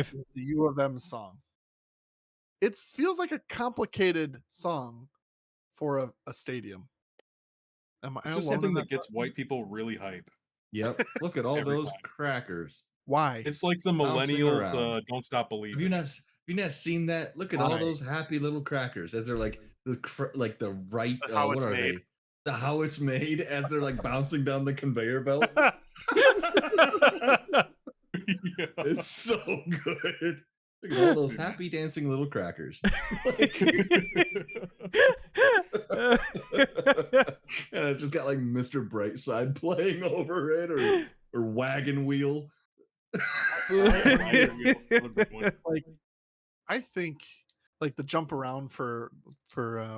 is the U of M song. It feels like a complicated song for a stadium. Am I It's just alone in something that that gets thought? white people really hype Yep. Look at all every those time. crackers Why? It's like the bouncing millennials around. don't stop Have believing. have you not seen that? Look at all Why? those happy little crackers as they're like the right. How What it's are made. they? The how it's made as they're like bouncing down the conveyor belt. Yeah. It's so good. Look at all those happy dancing little crackers. And it's just got like Mr. Brightside playing over it or Wagon Wheel. Like, I think like the jump around for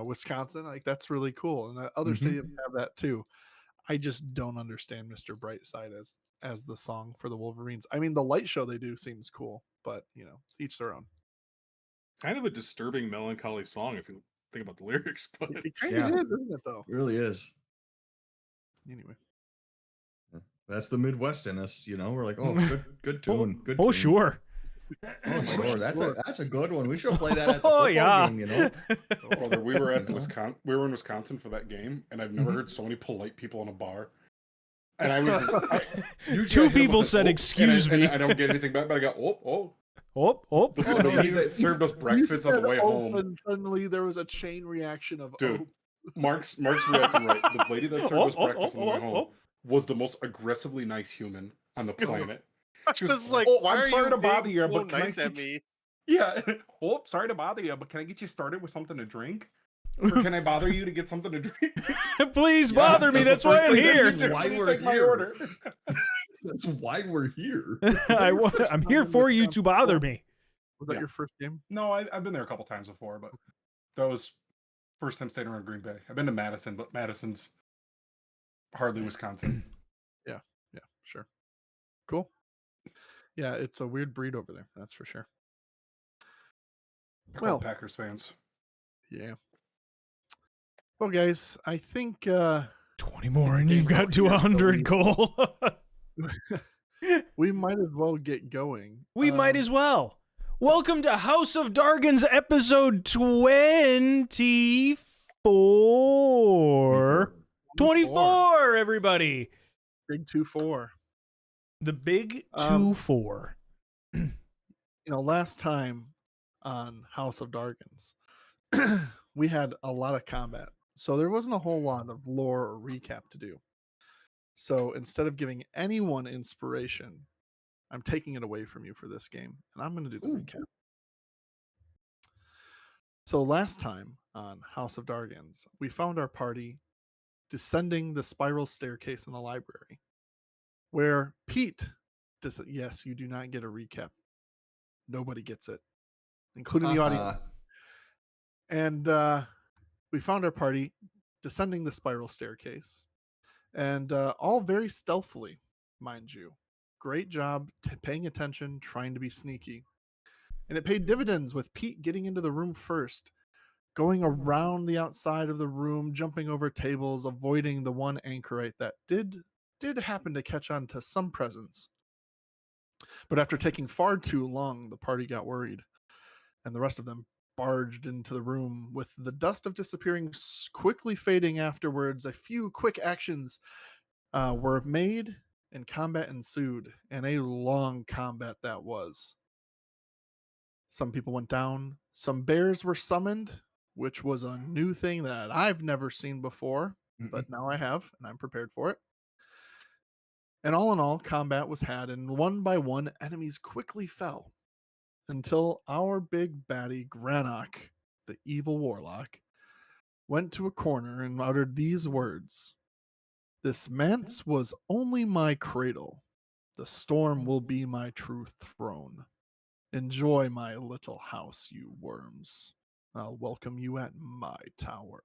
Wisconsin, like that's really cool, and other stadiums have that too. I just don't understand Mr. Brightside as the song for the Wolverines. I mean, the light show they do seems cool, but each their own. Kind of a disturbing, melancholy song if you think about the lyrics, but It kind of is, isn't it? Though. It really is. Anyway, that's the Midwest in us, We're like, oh, good tune, good. Oh, tune. sure. Oh, sure. That's a good one. We should play that at the Oh, football yeah. game, Brother, we were at we were in Wisconsin for that game, and I've never heard so many polite people in a bar. And I was Two people said, "Excuse me." And I don't get anything back, but I got Oh. The lady that served us breakfast on the way home. And suddenly there was a chain reaction of Dude, Mark's reacting right. The lady that served us breakfast on the way home was the most aggressively nice human on the planet. She was like, why I'm are sorry you to bother being you, so but can nice I at get me? Yeah. Sorry to bother you, but can I get you started with something to drink? Or can I bother you to get something to drink? Please bother me. That's why I'm here. That's why we're here. That's why we're here. I'm here for you to bother me. Was that your first game? No, I've been there a couple times before, but that was first time staying around Green Bay. I've been to Madison, but Madison's hardly Wisconsin. Yeah, sure. Cool. Yeah, it's a weird breed over there, that's for sure. Well, Packers fans. Yeah. Well, guys, I think 20 more and you've got to 100 goal. We might as well get going. We might as well. Welcome to House of Dargons episode 24. 24, everybody. Big 2-4. The big 2-4. Last time on House of Dargons, we had a lot of combat. So there wasn't a whole lot of lore or recap to do. So instead of giving anyone inspiration, I'm taking it away from you for this game, and I'm going to do the recap. So last time on House of Dargons, we found our party descending the spiral staircase in the library, where Pete, yes, you do not get a recap. Nobody gets it, including the audience. And we found our party descending the spiral staircase, and all very stealthily, mind you. Great job paying attention, trying to be sneaky. And it paid dividends with Pete getting into the room first, going around the outside of the room, jumping over tables, avoiding the one anchorite that did happen to catch on to some presence. But after taking far too long, the party got worried, and the rest of them barged into the room with the dust of disappearing quickly fading afterwards. A few quick actions were made, and combat ensued, and a long combat that was. Some people went down. Some bears were summoned, which was a new thing that I've never seen before, but now I have, and I'm prepared for it. And all in all, combat was had, and one by one, enemies quickly fell, until our big baddie, Granok, the evil warlock, went to a corner and uttered these words. This manse was only my cradle. The storm will be my true throne. Enjoy my little house, you worms. I'll welcome you at my tower.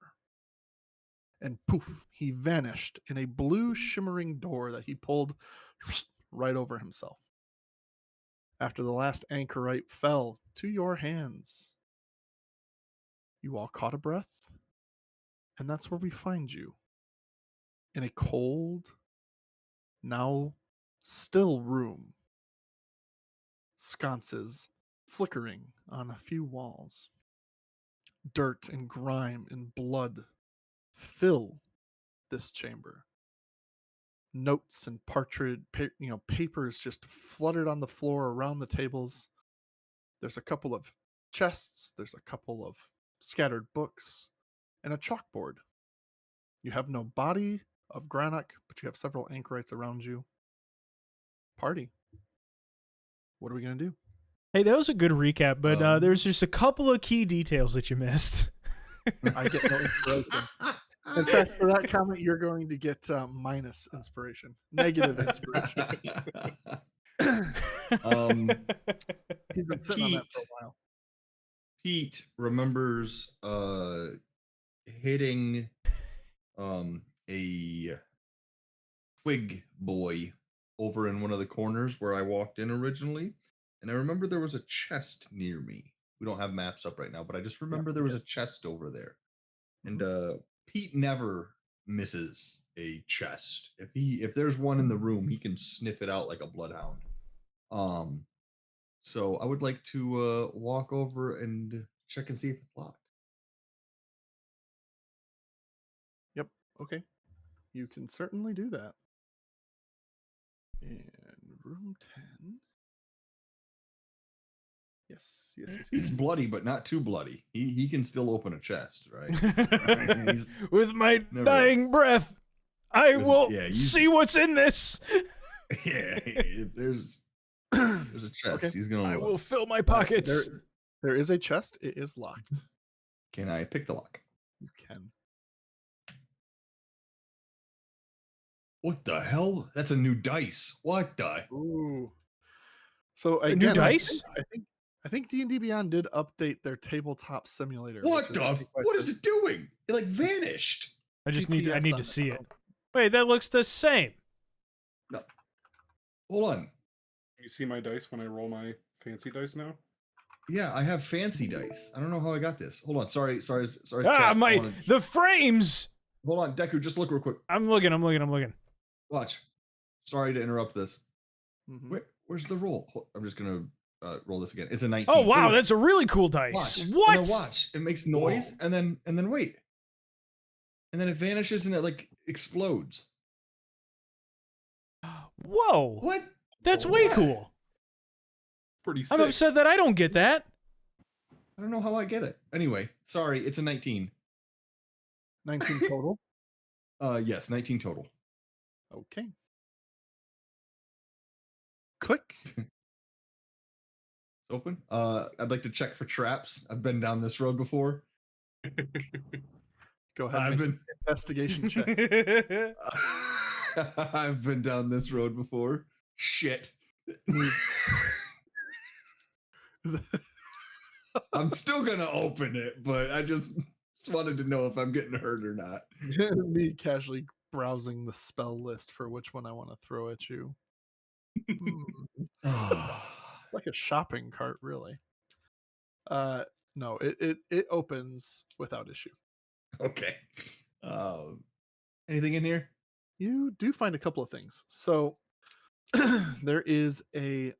And poof, he vanished in a blue shimmering door that he pulled right over himself. After the last anchorite fell to your hands, you all caught a breath, and that's where we find you. In a cold, now still room. sconces flickering on a few walls. Dirt and grime and blood fill this chamber. Notes and papers just fluttered on the floor around the tables. There's a couple of chests, there's a couple of scattered books, and a chalkboard. You have no body of Granok, but you have several anchorites around you. Party. What are we going to do? Hey, that was a good recap, but there's just a couple of key details that you missed. I get no inspiration. In fact, for that comment, you're going to get minus inspiration, negative inspiration. He's been sitting on that for a while. Pete remembers hitting a twig boy over in one of the corners where I walked in originally. And I remember there was a chest near me. We don't have maps up right now, but I just remember there was a chest over there. And Pete never misses a chest. If there's one in the room, he can sniff it out like a bloodhound. So I would like to walk over and check and see if it's locked. Yep. Okay. You can certainly do that. And room 10. Yes. It's bloody, but not too bloody. He can still open a chest, right? He's With my dying breath, I will see what's in this. Yeah, if there's a chest. Okay. He's gonna. I will fill my pockets. There is a chest. It is locked. Can I pick the lock? You can. What the hell? That's a new dice. What the? Ooh. So again, new dice? I think D&D Beyond did update their tabletop simulator. What the? What is it doing? It like vanished. I GTS need on to it. see it. Wait, that looks the same. No. Hold on. You see my dice when I roll my fancy dice now? Yeah, I have fancy dice. I don't know how I got this. Hold on. Sorry. Ah, chat. the frames. Hold on, Deku. Just look real quick. I'm looking. Watch. Sorry to interrupt this. Mm-hmm. Where's the roll? I'm just gonna roll this again. It's a 19. Oh wow, that's a really cool dice. Watch. What? And then watch. It makes noise, and then wait, and then it vanishes, and it like explodes. Whoa. What? That's way cool. Pretty sick. I'm upset that I don't get that. I don't know how I get it. Anyway, sorry. It's a 19. 19 total. Yes, 19 total. Okay. Click. It's open. I'd like to check for traps. I've been down this road before. Go ahead. Make an investigation check. I've been down this road before. Shit. I'm still gonna open it, but I just wanted to know if I'm getting hurt or not. Me casually browsing the spell list for which one I want to throw at you. It's like a shopping cart, really. No, it opens without issue. Okay. Anything in here? You do find a couple of things. So there is a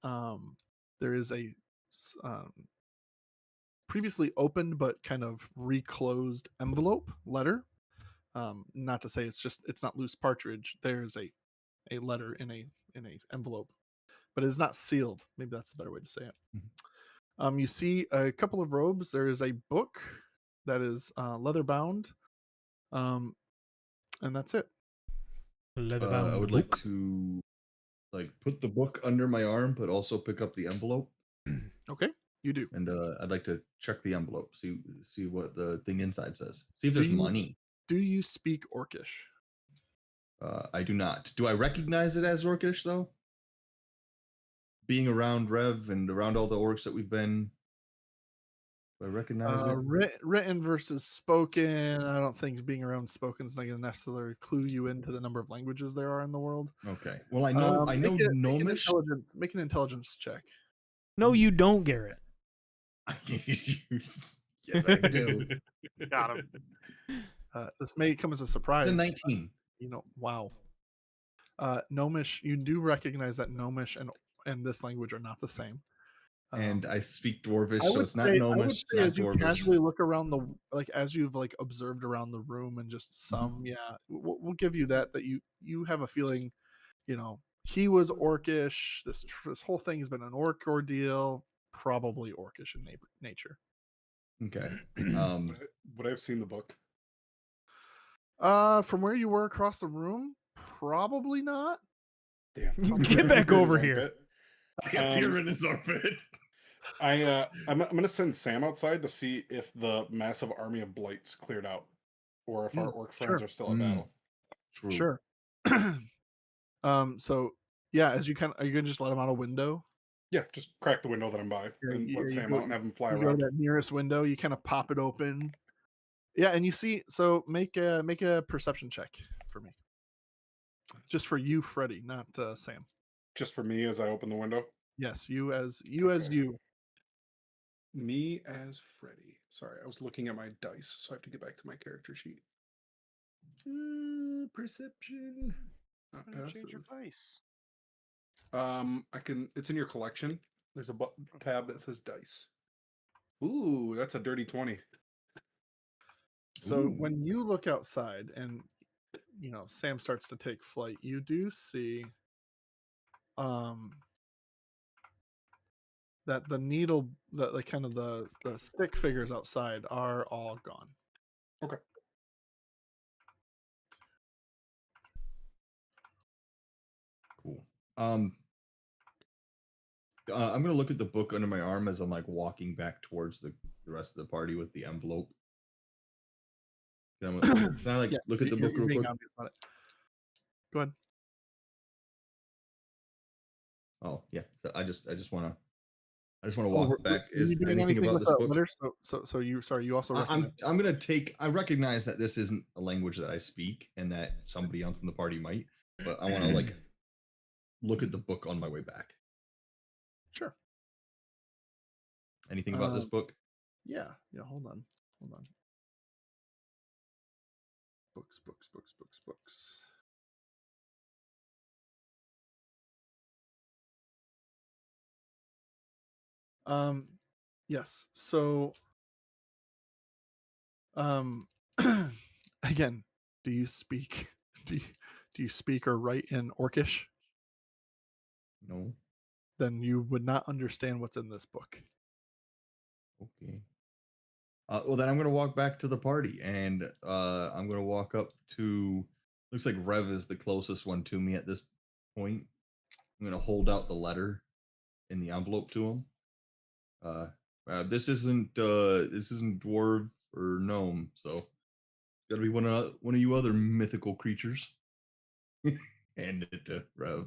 previously opened but kind of reclosed envelope letter. Not to say it's not loose partridge. There's a letter in a envelope, but it is not sealed. Maybe that's the better way to say it. Mm-hmm. You see a couple of robes. There is a book that is leather bound, and that's it. Leather bound. I would like to put the book under my arm, but also pick up the envelope. Okay, you do. And I'd like to check the envelope, see what the thing inside says. See if there's money. Do you speak Orcish? I do not. Do I recognize it as Orcish though? Being around Rev and around all the orcs that we've been, do I recognize it? Written versus spoken. I don't think being around spoken is not going to necessarily clue you into the number of languages there are in the world. Okay. Well, I know Gnomish. Make an intelligence check. No, you don't, Garrett. Yes, I do. Got him. This may come as a surprise. It's a 19. Wow. Gnomish, you do recognize that Gnomish and this language are not the same. And I speak Dwarvish, I so would it's not say, Gnomish, not as you Dwarvish. casually look around as you've like observed around the room and just Mm-hmm. we'll give you that you have a feeling, he was orcish. This whole thing has been an orc ordeal, probably orcish in nature. Okay. Would I have seen the book? From where you were across the room, probably not. Damn. Get back over here. Armpit. I appear in his orbit. I'm gonna send Sam outside to see if the massive army of blights cleared out, or if our orc friends Sure. are still at battle. True. Sure. So yeah, are you gonna just let him out a window? Yeah, just crack the window that I'm by and let Sam out and have him fly You go to around. that nearest window, you kind of pop it open. Yeah, and you see. So make a perception check for me. Just for you, Freddy, not Sam. Just for me as I open the window. Yes, you as Okay. you. Me as Freddy. Sorry, I was looking at my dice, so I have to get back to my character sheet. Perception. Not Why don't you change your passive. dice? I can. It's in your collection. There's a tab that says dice. Ooh, that's a dirty 20. So Ooh. when you look outside and Sam starts to take flight, you do see that the needle, the kind of the stick figures outside are all gone. Okay. Cool. I'm gonna look at the book under my arm as I'm like walking back towards the rest of the party with the envelope. Can I like look at the book real quick? Go ahead. Oh yeah. So I just want to walk back. Are you Is doing anything about with this that book? letter? So you also recognize I'm gonna take. I recognize that this isn't a language that I speak, and that somebody else in the party might. But I want to like look at the book on my way back. Sure. Anything about this book? Yeah. Hold on. Books. Yes. So, again, do you speak or write in Orcish? No. Then you would not understand what's in this book. Okay. Well, then I'm going to walk back to the party, and I'm going to walk up to. Looks like Rev is the closest one to me at this point. I'm going to hold out the letter in the envelope to him. This isn't dwarf or gnome, so it's got to be one of you other mythical creatures. Hand it to Rev.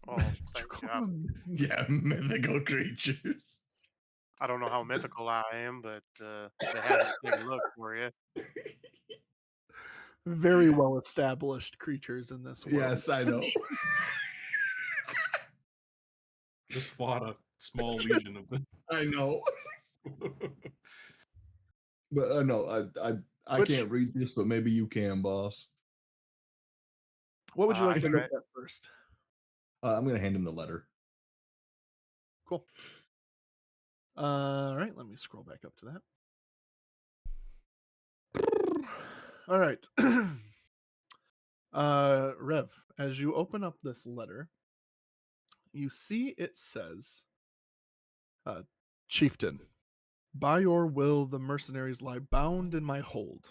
Oh, thank you. Yeah, mythical creatures. I don't know how mythical I am, but they haven't taken a look for you. Very well established creatures in this world. Yes, I know. Just fought a small legion of them. I know. But no, I can't read this, but maybe you can, boss. What would you like I to look try- at first? I'm gonna hand him the letter. Cool. All right, let me scroll back up to that. All right. Rev, as you open up this letter, you see it says, Chieftain, by your will the mercenaries lie bound in my hold.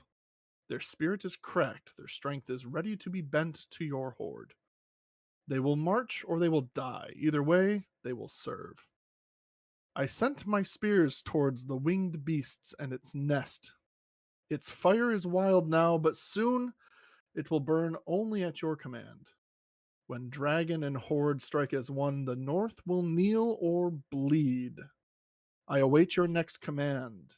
Their spirit is cracked, their strength is ready to be bent to your horde. They will march or they will die. Either way, they will serve. I sent my spears towards the winged beasts and its nest. Its fire is wild now, but soon it will burn only at your command. When dragon and horde strike as one, the north will kneel or bleed. I await your next command.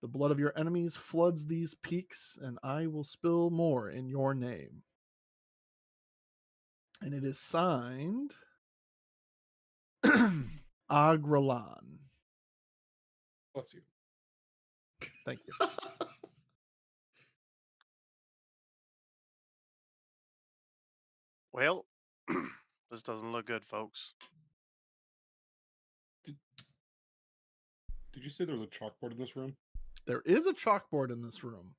The blood of your enemies floods these peaks, and I will spill more in your name. And it is signed Agralan. Bless you. Thank you. Well, this doesn't look good, folks. Did you say there was a chalkboard in this room? There is a chalkboard in this room.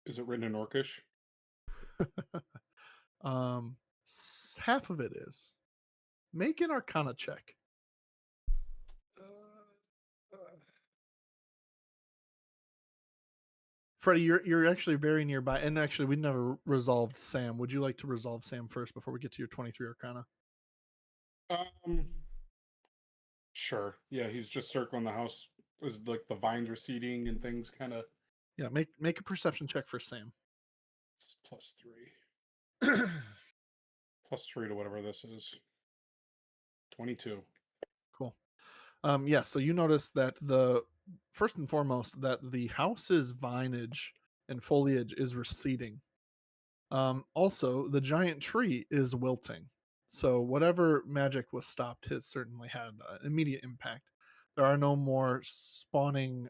Is it written in Orcish? Half of it is. Make an Arcana check. Freddie, you're actually very nearby, and actually we never resolved Sam. Would you like to resolve Sam first before we get to your 23 Arcana? Sure. Yeah, he's just circling the house. Is like the vines receding and things kind of. Yeah, make a perception check for Sam. It's +3. +3 to whatever this is. 22. Cool. Yeah, so you notice that first and foremost that the house's vinage and foliage is receding. Also, the giant tree is wilting. So whatever magic was stopped has certainly had an immediate impact. There are no more spawning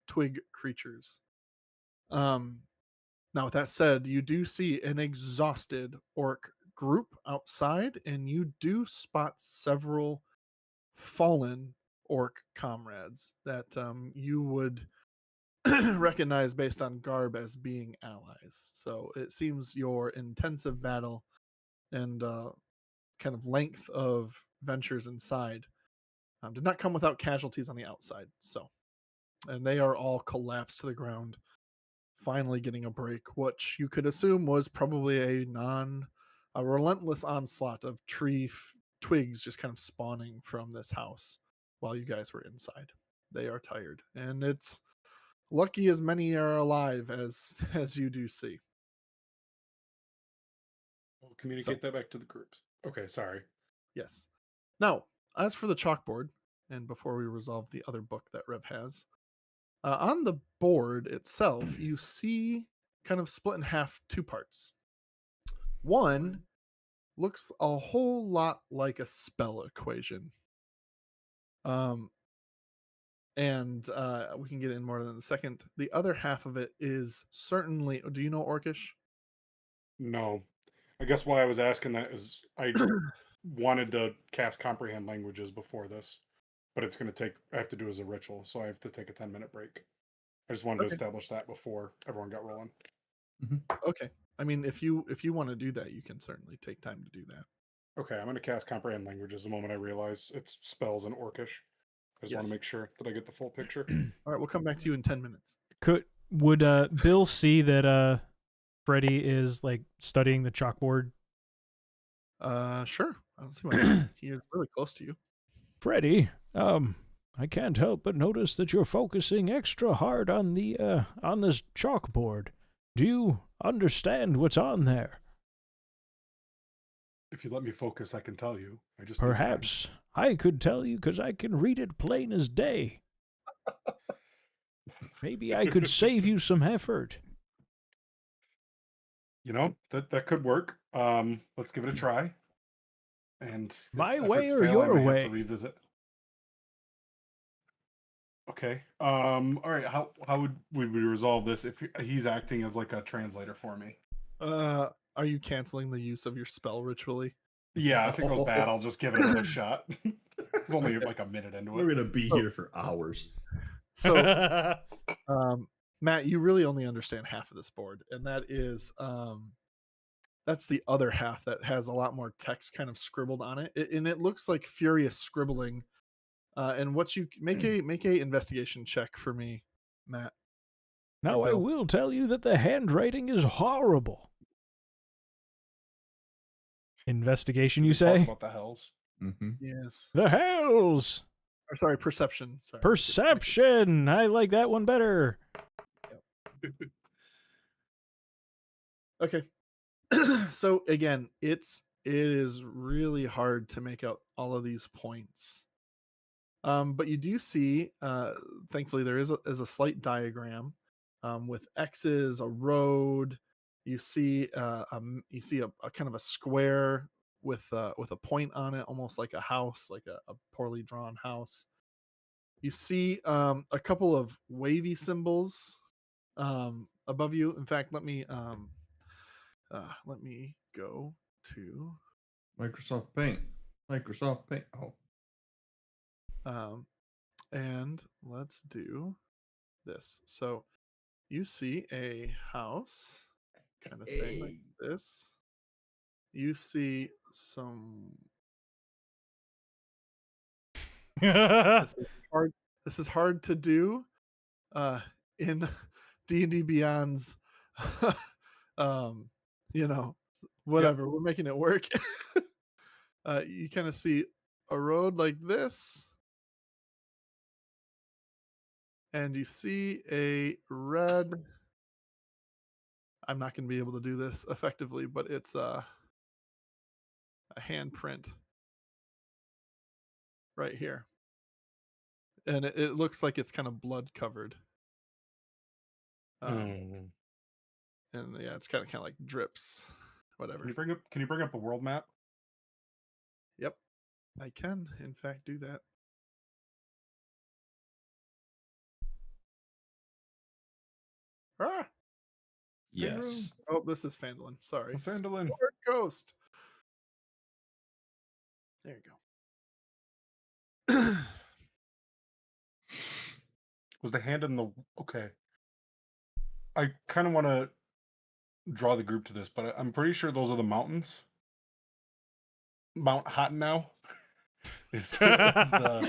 twig creatures. Now, with that said, you do see an exhausted orc group outside, and you do spot several fallen orc comrades that you would recognize based on garb as being allies. So it seems your intensive battle and kind of length of ventures inside did not come without casualties on the outside. So, and they are all collapsed to the ground, finally getting a break, which you could assume was probably a relentless onslaught of twigs just kind of spawning from this house while you guys were inside. They are tired, and it's lucky as many are alive as you do see. We'll communicate that back to the groups. Okay, sorry. Yes. Now, as for the chalkboard, and before we resolve the other book that Rev has, on the board itself, you see kind of split in half two parts. One looks a whole lot like a spell equation. And we can get in more than the second. The other half of it is certainly. Do you know Orcish? No. I guess why I was asking that is I wanted to cast comprehend languages before this, but it's going to take. I have to do it as a ritual, so I have to take a 10-minute break. I just wanted to establish that before everyone got rolling. Okay. I mean, if you want to do that, you can certainly take time to do that. Okay, I'm going to cast comprehend languages the moment I realize it's spells in Orcish. I just want to make sure that I get the full picture. All right, we'll come back to you in 10 minutes. Would Bill see that Freddy is like studying the chalkboard? Sure. I don't see why not. He is really close to you. Freddy, I can't help but notice that you're focusing extra hard on the on this chalkboard. Do you understand what's on there? If you let me focus, I can tell you. I just need Perhaps I could tell you because I can read it plain as day. Maybe I could save you some effort. You know, that could work. Let's give it a try. And My if way efforts or fail, I your may have way? to revisit. Okay. All right. How would we resolve this if he's acting as like a translator for me? Are you canceling the use of your spell ritually? Yeah, if it goes bad, I'll just give it another shot. It's only like a minute into We're it. gonna be here for hours. So, Matt, you really only understand half of this board, and that is that's the other half that has a lot more text kind of scribbled on it, and it looks like furious scribbling. And what you make a investigation check for me, Matt. Now I Bill. will tell you that the handwriting is horrible. Investigation, you Talk say? about the hells. Mm-hmm. Yes. The hells. Or sorry, perception. Sorry. Perception. I like that one better. Okay. So again, it is really hard to make out all of these points. But you do see, thankfully, there is a slight diagram with X's, a road. You see, a kind of a square with a point on it, almost like a house, like a poorly drawn house. You see a couple of wavy symbols above you. In fact, let me go to Microsoft Paint. Oh, And let's do this. So you see a house kind of thing like this. You see some. This is hard. This is hard to do in D&D Beyond's. You know, whatever. We're making it work. You kind of see a road like this, and you see a red. I'm not going to be able to do this effectively, but it's a handprint right here, and it looks like it's kind of blood covered. And yeah, it's kind of like drips, whatever. Can you bring up a world map? Yep, I can in fact do that. Ah, Yes. oh, this is Phandalin. Sorry, Phandalin. Sword Coast. There you go. Was the hand in the okay? I kind of want to draw the group to this, but I'm pretty sure those are the mountains. Mount Hottenau is the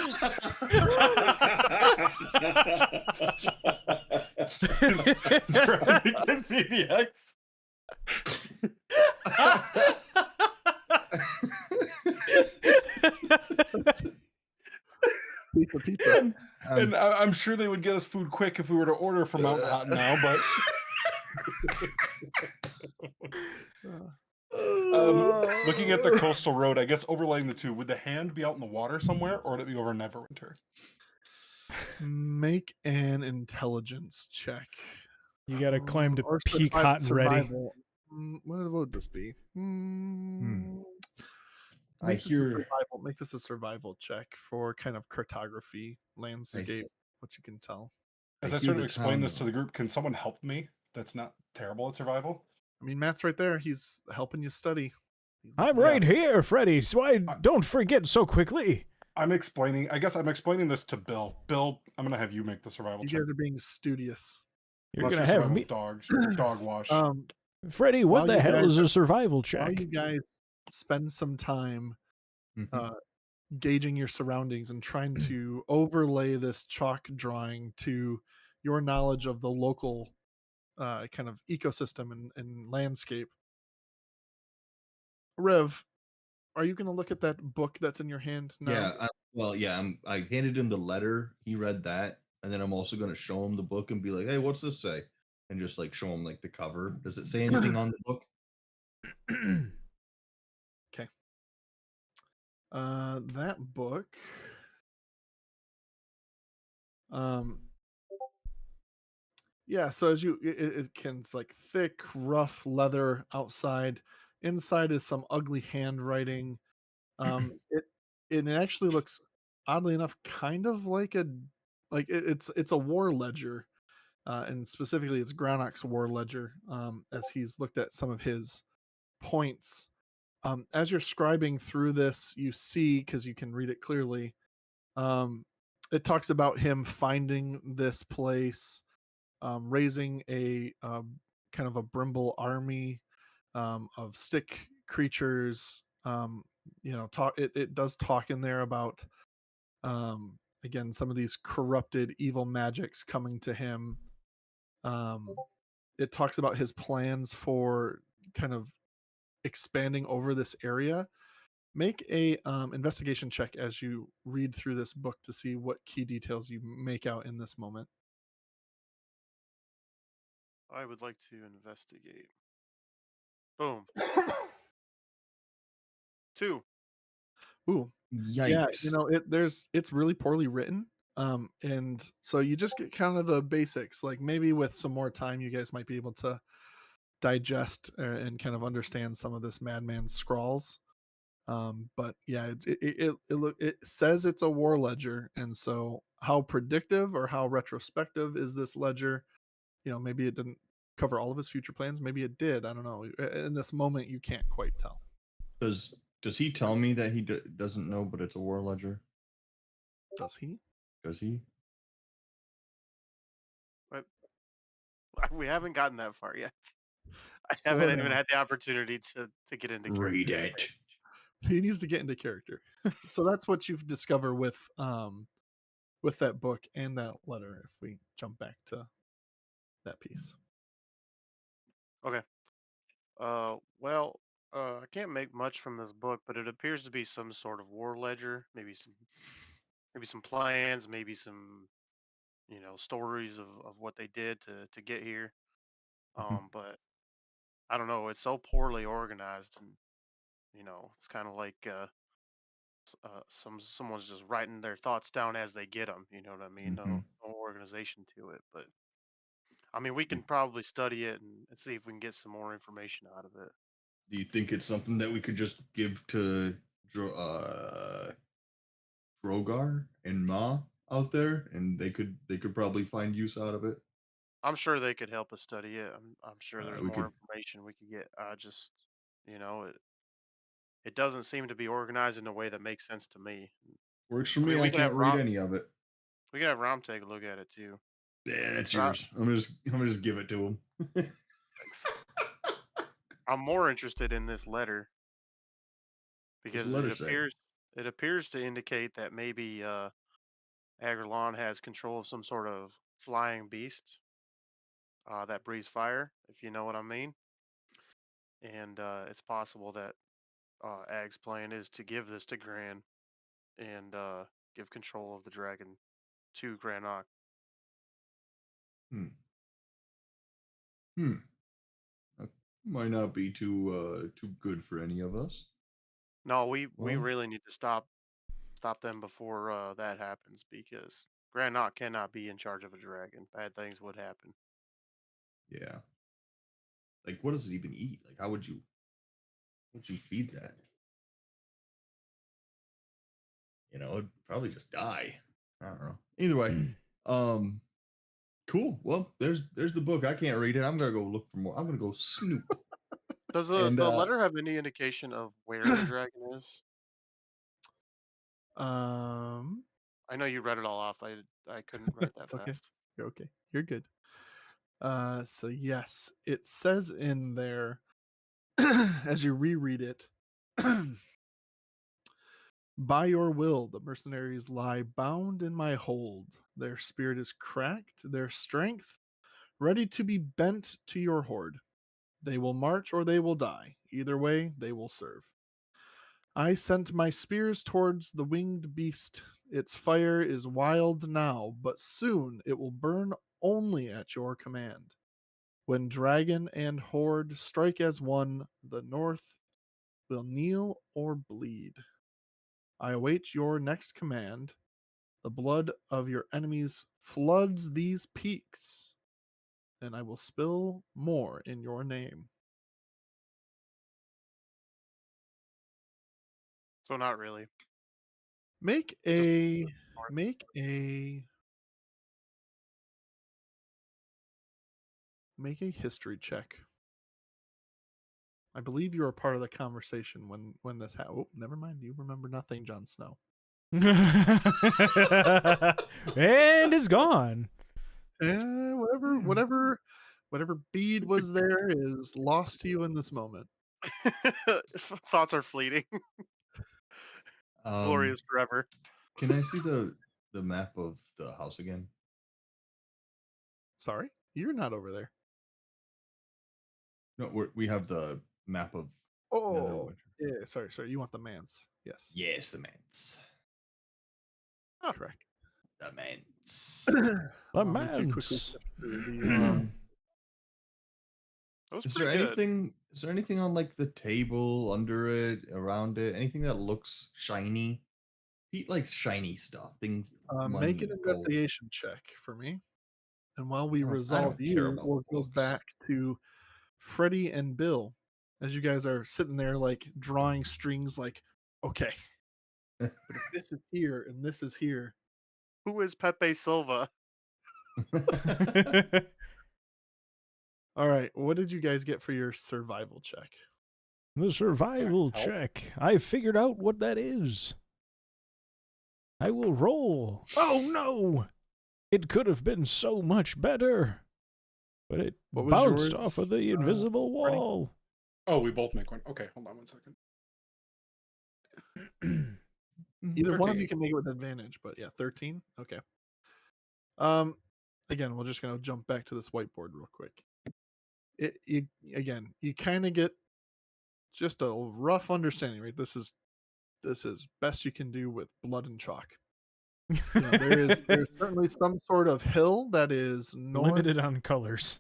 you can see the X. Pizza. And I'm sure they would get us food quick if we were to order from Mount Hottenau, but looking at the coastal road, I guess overlaying the two, would the hand be out in the water somewhere, or would it be over Neverwinter? Make an intelligence check. You got to climb to Or peak hot and ready. survival. What would this be? I hear. Make this a survival check for kind of cartography, landscape, what you can tell. As I sort of explain this to the group, can someone help me that's not terrible at survival? I mean, Matt's right there. He's helping you study. I'm right here, Freddy. So don't forget so quickly. I guess I'm explaining this to Bill. Bill, I'm going to have you make the survival check. You guys are being studious. You're going to have me. Dog wash. Freddie, what the hell is a survival check? While you guys spend some time gauging your surroundings and trying to overlay this chalk drawing to your knowledge of the local kind of ecosystem and landscape. Rev, are you going to look at that book that's in your hand now? Yeah. I handed him the letter. He read that, and then I'm also going to show him the book and be like, "Hey, what's this say?" And just like show him like the cover. Does it say anything on the book? Okay. That book. Yeah, so as it's like thick, rough leather outside. Inside is some ugly handwriting. It actually looks, oddly enough, kind of like it's a war ledger, and specifically it's Granok's war ledger. As he's looked at some of his points, as you're scribing through this, you see, because you can read it clearly, it talks about him finding this place. Raising a kind of a brimble army of stick creatures. It does talk in there about again some of these corrupted evil magics coming to him. It talks about his plans for kind of expanding over this area. Make a investigation check as you read through this book to see what key details you make out in this moment. I would like to investigate. Boom. 2. Ooh. Yikes. Yeah, it's really poorly written. And so you just get kind of the basics. Like maybe with some more time, you guys might be able to digest and kind of understand some of this madman's scrawls. But yeah, it says it's a war ledger, and so how predictive or how retrospective is this ledger? Maybe it didn't cover all of his future plans. Maybe it did. I don't know. In this moment, you can't quite tell. Does he tell me that he doesn't know, but it's a war ledger? Does he? Does he? But we haven't gotten that far yet. I Slow haven't even down. had the opportunity to get into Read character. it. He needs to get into character. So that's what you've discovered with that book and that letter. If we jump back to that piece. Okay. Well, I can't make much from this book, but it appears to be some sort of war ledger. Maybe some plans, maybe some stories of what they did to get here. Mhm. But I don't know. It's so poorly organized, and it's kind of like someone's just writing their thoughts down as they get them. You know what I mean? Mhm. No organization to it. But I mean, we Do can probably study it and see if we can get some more information out of it. do you think it's something that we could just give to Drogar and Ma out there, and they could probably find use out of it? I'm sure they could help us study it. I'm sure All right, there's we more could. information we could get. I just, it doesn't seem to be organized in a way that makes sense to me. Works for I mean, me. I can't read any of it. We could have Rom take a look at it too. Yeah, that's But I, yours. I'm gonna just give it to him. thanks. I'm more interested in this letter What's the because letter say? it appears to indicate that maybe Agrelon has control of some sort of flying beast that breathes fire, if you know what I mean. And it's possible that Ag's plan is to give this to Gran and give control of the dragon to Granok. Hmm. Hmm. That might not be too good for any of us. No, we Well, really need to stop them before that happens because Granok cannot be in charge of a dragon. Bad things would happen. yeah. Like, what does it even eat? Like, how would you feed that? It'd probably just die. I don't know. Either way, um, cool. Well, there's the book. I can't read it. I'm gonna go look for more. I'm gonna go snoop. Does And the letter have any indication of where the dragon is? Um, I know you read it all off. I couldn't write that it's okay. fast. You're okay. You're good. So yes, it says in there as you reread it. By your will, the mercenaries lie bound in my hold. Their spirit is cracked, their strength ready to be bent to your horde. They will march or they will die. Either way, they will serve. I sent my spears towards the winged beast. Its fire is wild now, but soon it will burn only at your command. When dragon and horde strike as one, the north will kneel or bleed. I await your next command. The blood of your enemies floods these peaks, and I will spill more in your name. So not really. Make Just a make a make a history check. I believe you were part of the conversation when this happened. Oh, never mind. You remember nothing, Jon Snow. And it's gone. Whatever bead was there is lost to you in this moment. thoughts are fleeting. Glory um, is forever. can I see the map of the house again? Sorry, you're not over there. No, we have the map of Oh, Netherwinter. yeah. Sorry. You want the man's? Yes. Yes, the manse. Huh. Correct. The manse. The Allow me to quickly man's. sift through the, That was Is pretty there good. anything? Is there anything on like the table, under it, around it? Anything that looks shiny? Pete likes shiny stuff. Things, money, make an gold. investigation check for me. And while we I don't resolve care you, about we'll go books. back to Freddie and Bill as you guys are sitting there like drawing strings like, okay, but if this is here and this is here. Who is Pepe Silva? All right, what did you guys get for your survival check? The survival Help? check. I figured out what that is. I will roll. Oh no! It could have been so much better. But it What was bounced yours, off of the invisible Freddie? wall. Oh, we both make one. Okay, hold on 1 second. Either one of 13. you can make it with advantage, but yeah, 13. Okay. Again, we're just gonna jump back to this whiteboard real quick. You kind of get just a rough understanding, right? This is best you can do with blood and chalk. There's certainly some sort of hill that is Limited on colors.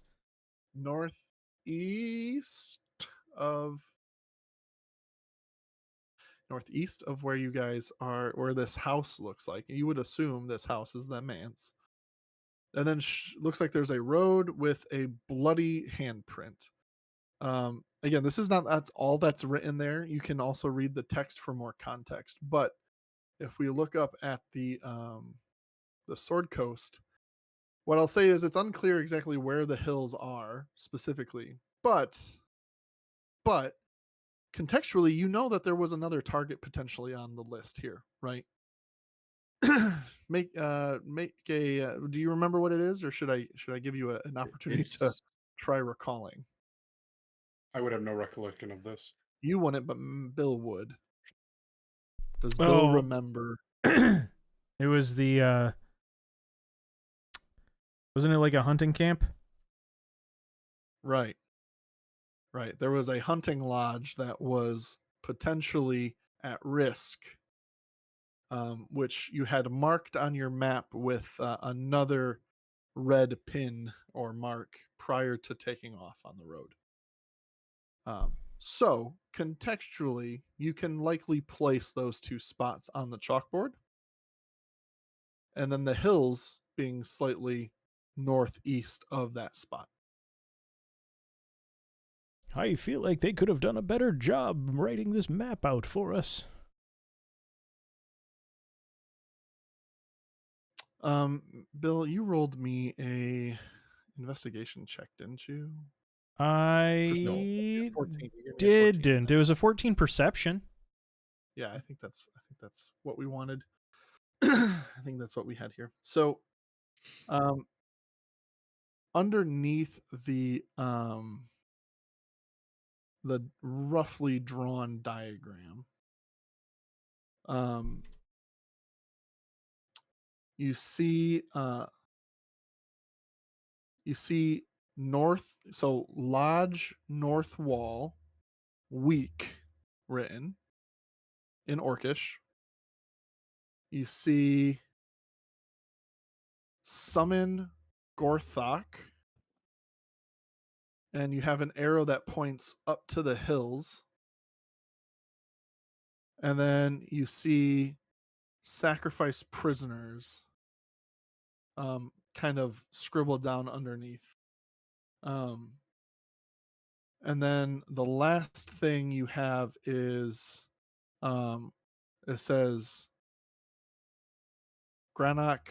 northeast of where you guys are, where this house looks like. You would assume this house is the manse. And then looks like there's a road with a bloody handprint. Again, that's all that's written there. You can also read the text for more context. But if we look up at the Sword Coast, what I'll say is it's unclear exactly where the hills are specifically, but contextually, you know that there was another target potentially on the list here, right? Make a. Do you remember what it is, or should I give you an opportunity to try recalling? I would have no recollection of this. You wouldn't, but Bill would. Does Bill remember? It was the wasn't it like a hunting camp? Right. There was a hunting lodge that was potentially at risk, which you had marked on your map with another red pin or mark prior to taking off on the road. So contextually, you can likely place those two spots on the chalkboard, and then the hills being slightly northeast of that spot. I feel like they could have done a better job writing this map out for us. Bill, you rolled me a investigation check, didn't you? I 14. didn't. It was a 14 perception. Yeah, I think that's what we wanted. I think that's what we had here. So, underneath the roughly drawn diagram, you see north, so lodge north wall weak written in Orcish. You see summon Gorthok, and you have an arrow that points up to the hills. And then you see sacrifice prisoners kind of scribbled down underneath. And then the last thing you have is it says Granach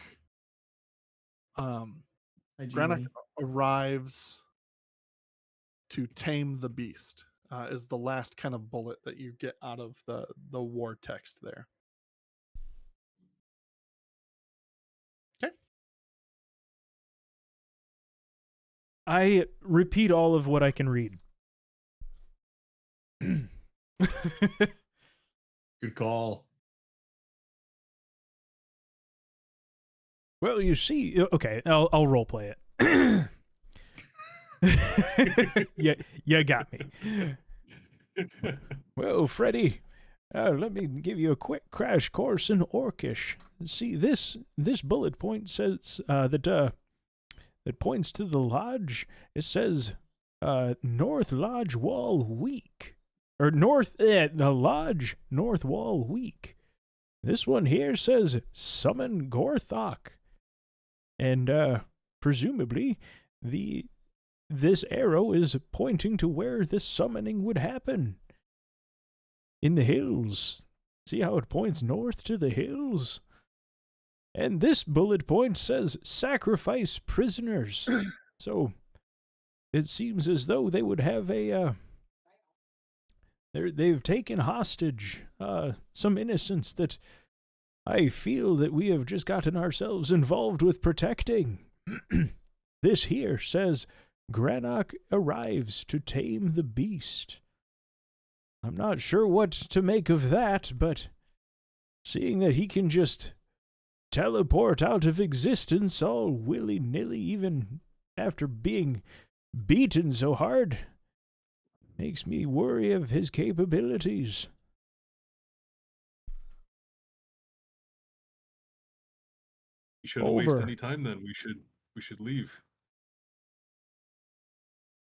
arrives to tame the beast, is the last kind of bullet that you get out of the war text there. Okay. I repeat all of what I can read. Good call. Well, you see, okay, I'll role play it. Yeah, you got me. Well, Freddy, let me give you a quick crash course in Orcish. See, this bullet point says that points to the lodge. It says North Lodge Wall weak, or the lodge North Wall weak. This one here says summon Gorthok, and presumably this arrow is pointing to where this summoning would happen. In the hills. See how it points north to the hills? And this bullet point says sacrifice prisoners. So it seems as though they would have they've taken hostage some innocents that I feel that we have just gotten ourselves involved with protecting. This here says Granok arrives to tame the beast. I'm not sure what to make of that, but seeing that he can just teleport out of existence all willy-nilly even after being beaten so hard, makes me worry of his capabilities. You shouldn't waste Over. any time then. We should leave.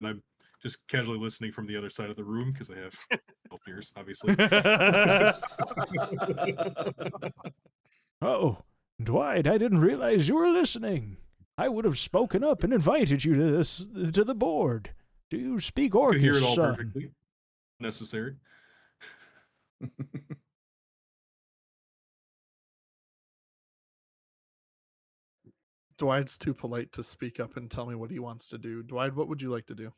And I'm just casually listening from the other side of the room because I have health ears, obviously. Oh, Dwight, I didn't realize you were listening. I would have spoken up and invited you to the board. Do you speak I could hear Orcish, it all son? perfectly. Necessary. Dwight's too polite to speak up and tell me what he wants to do. Dwight, what would you like to do?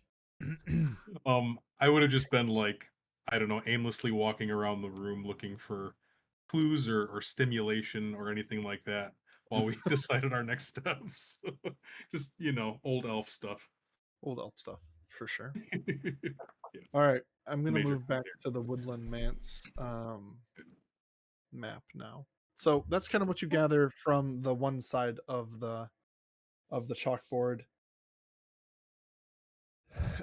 I would have just been like, I don't know, aimlessly walking around the room looking for clues or stimulation or anything like that while we decided our next steps. Just, old elf stuff. Old elf stuff, for sure. Yeah. All right, I'm going to Major move back to the Woodland Manse map now. So that's kind of what you gather from the one side of the chalkboard.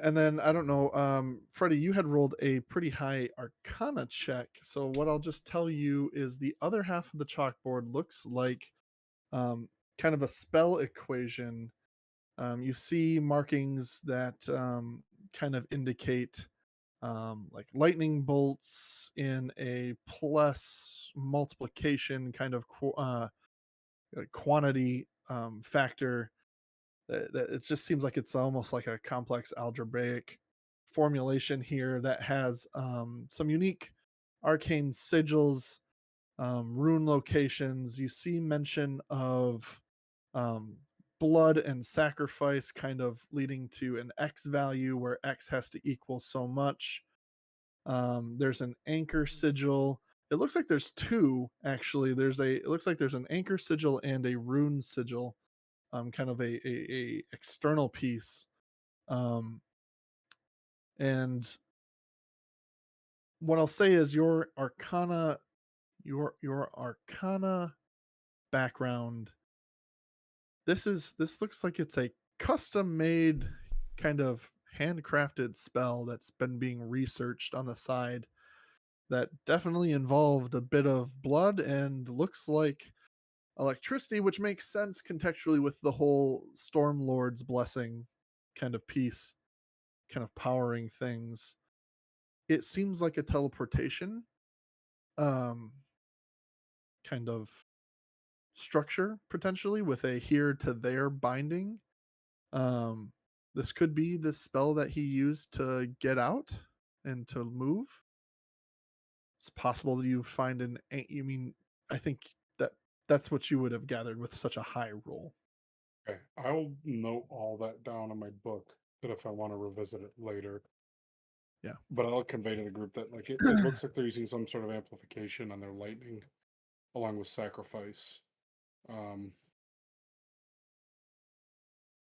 And then I don't know, Freddie, you had rolled a pretty high Arcana check. So what I'll just tell you is the other half of the chalkboard looks like kind of a spell equation. You see markings that kind of indicate like lightning bolts in a plus multiplication kind of quantity factor. That it just seems like it's almost like a complex algebraic formulation here that has some unique arcane sigils, rune locations. You see mention of blood and sacrifice kind of leading to an X value where X has to equal so much. There's an anchor sigil. It looks like there's two actually. It looks like there's an anchor sigil and a rune sigil, kind of a external piece. And what I'll say is your arcana background, this looks like it's a custom made kind of handcrafted spell that's been being researched on the side that definitely involved a bit of blood and looks like electricity, which makes sense contextually with the whole Stormlord's blessing kind of piece, kind of powering things. It seems like a teleportation kind of structure potentially with a here to there binding. This could be the spell that he used to get out and to move. It's possible that you find I think that's what you would have gathered with such a high roll. Okay, I'll note all that down in my book that if I want to revisit it later. Yeah. But I'll convey to the group that it looks like they're using some sort of amplification on their lightning along with sacrifice.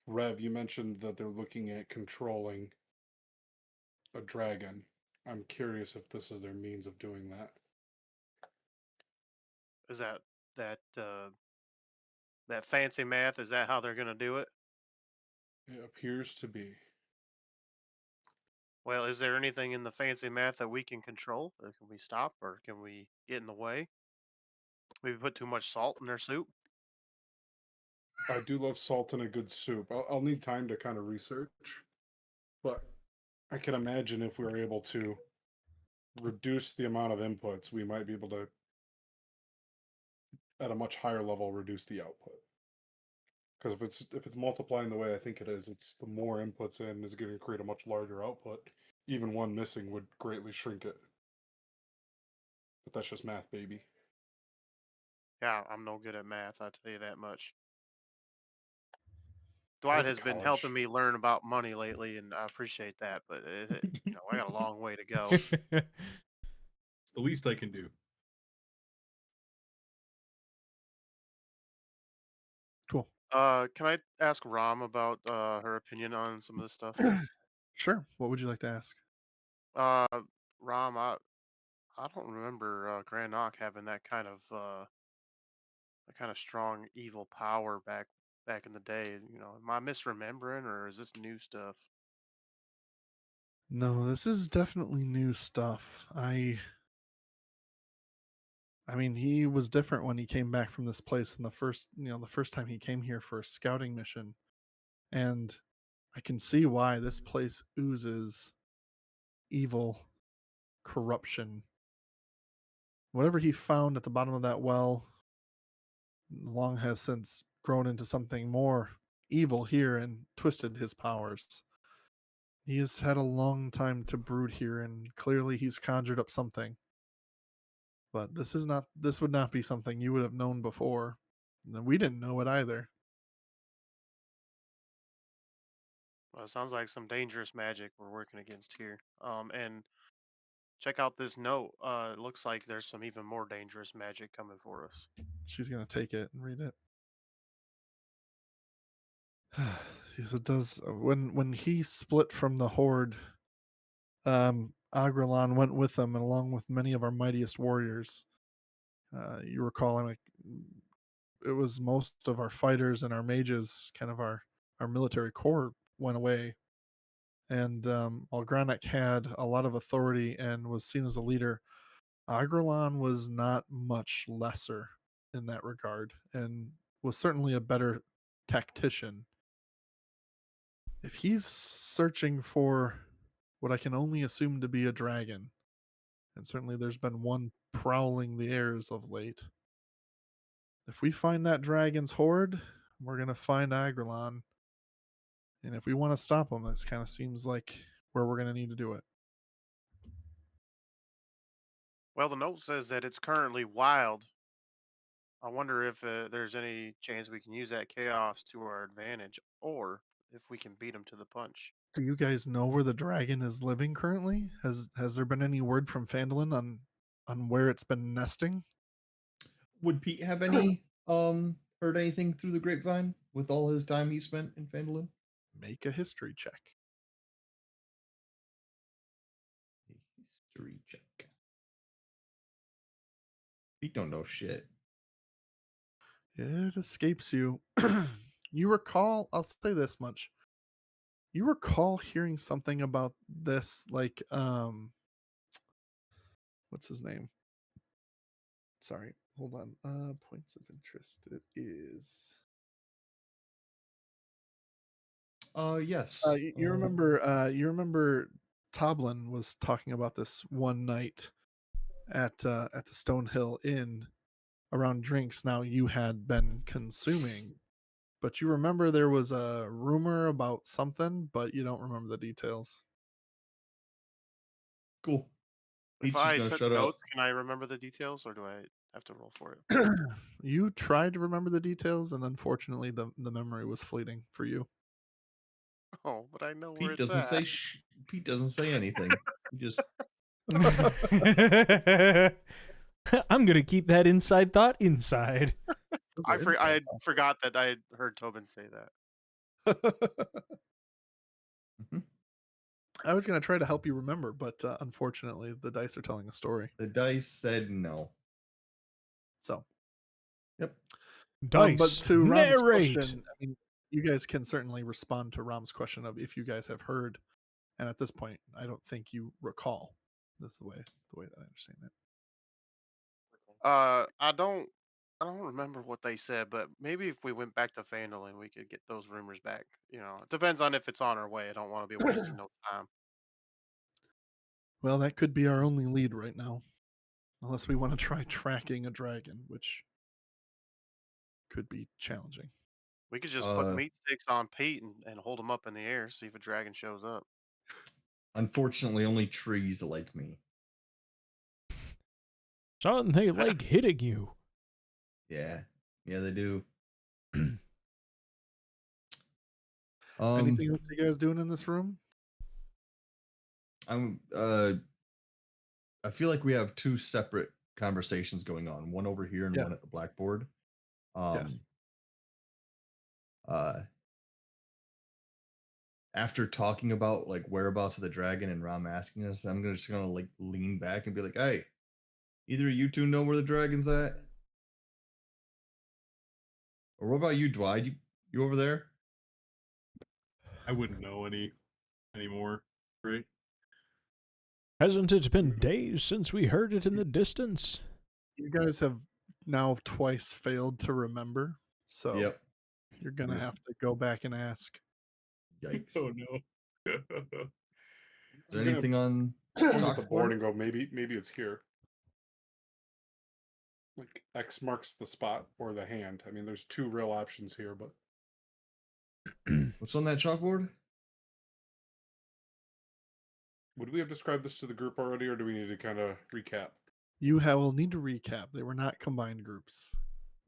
Rev, you mentioned that they're looking at controlling a dragon. I'm curious if this is their means of doing that. Is that fancy math? Is that how they're going to do it? It appears to be. Well, is there anything in the fancy math that we can control? Or can we stop? Or can we get in the way? Maybe put too much salt in their soup? I do love salt in a good soup. I'll need time to kind of research, but I can imagine if we were able to reduce the amount of inputs, we might be able to, at a much higher level, reduce the output. Because if it's multiplying the way I think it is, it's the more inputs in is going to create a much larger output. Even one missing would greatly shrink it. But that's just math, baby. Yeah, I'm no good at math, I'll tell you that much. Dwight has been helping me learn about money lately, and I appreciate that, but I got a long way to go. It's the least I can do. Can I ask Rom about her opinion on some of this stuff? Sure. What would you like to ask? Uh, Rom, I don't remember Grand Nok having that kind of strong evil power back in the day. You know, am I misremembering, or is this new stuff? No, this is definitely new stuff. I mean, he was different when he came back from this place in the first time he came here for a scouting mission. And I can see why this place oozes evil, corruption. Whatever he found at the bottom of that well long has since grown into something more evil here and twisted his powers. He has had a long time to brood here, and clearly he's conjured up something. But this would not be something you would have known before. And we didn't know it either. Well, it sounds like some dangerous magic we're working against here. And check out this note. It looks like there's some even more dangerous magic coming for us. She's gonna take it and read it. Yes, it does. When he split from the horde, Agrelon went with them, and along with many of our mightiest warriors. You recall, like, it was most of our fighters and our mages, kind of our military core went away. And while Granek had a lot of authority and was seen as a leader, Agrelon was not much lesser in that regard, and was certainly a better tactician. If he's searching for what I can only assume to be a dragon, and certainly there's been one prowling the airs of late, if we find that dragon's horde, we're going to find Agrelon. And if we want to stop him, this kind of seems like where we're going to need to do it. Well, the note says that it's currently wild. I wonder if there's any chance we can use that chaos to our advantage, or if we can beat him to the punch. Do you guys know where the dragon is living currently? Has there been any word from Phandalin on where it's been nesting? Would Pete have any heard anything through the grapevine with all his time he spent in Phandalin? Make a history check. History check. Pete don't know shit. It escapes you. You recall, I'll say this much. You recall hearing something about this, like, what's his name? Sorry, hold on. Points of interest. It is. Yes. You remember? You remember? Toblin was talking about this one night at the Stonehill Inn around drinks. Now you had been consuming, but you remember there was a rumor about something, but you don't remember the details. Cool. If Pete's just I gonna took shut notes, up. can I remember the details, or do I have to roll for it? You tried to remember the details, and unfortunately, the memory was fleeting for you. Oh, but I know where Pete it's doesn't at. say Pete doesn't say anything. He just I'm gonna keep that inside thought inside. Those I are inside forgot that I had heard Tobin say that. Mhm. I was going to try to help you remember, but unfortunately, the dice are telling a story. The dice said no. So, Yep. but Dice, to Ram's narrate. question, I mean, you guys can certainly respond to Ram's question of if you guys have heard, and at this point, I don't think you recall. This is the way that I understand it. I don't remember what they said, but maybe if we went back to Phandalin, we could get those rumors back. You know, it depends on if it's on our way. I don't want to be wasting no time. Well, that could be our only lead right now, unless we want to try tracking a dragon, which could be challenging. We could just put meat sticks on Pete and hold him up in the air, see if a dragon shows up. Unfortunately, only trees like me. Son, they like hitting you. Yeah, they do. Anything else you guys doing in this room? I feel like we have two separate conversations going on. One over here and Yeah. one at the blackboard. Yes. After talking about like whereabouts of the dragon and Ram asking us, I'm just gonna like lean back and be like, "Hey, either of you two know where the dragon's at, or what about you, Dwight? You over there?" I wouldn't know anymore, right? Hasn't it been days since we heard it in the distance? You guys have now twice failed to remember, so Yep. you're gonna Yes. have to go back and ask. Yikes. Oh no. Is there I'm gonna anything on point at the chalkboard? board and go, maybe it's here. Like X marks the spot or the hand. I mean, there's two real options here, but What's on that chalkboard? would we have described this to the group already, or do we need to kind of recap? You will need to recap. They were not combined groups.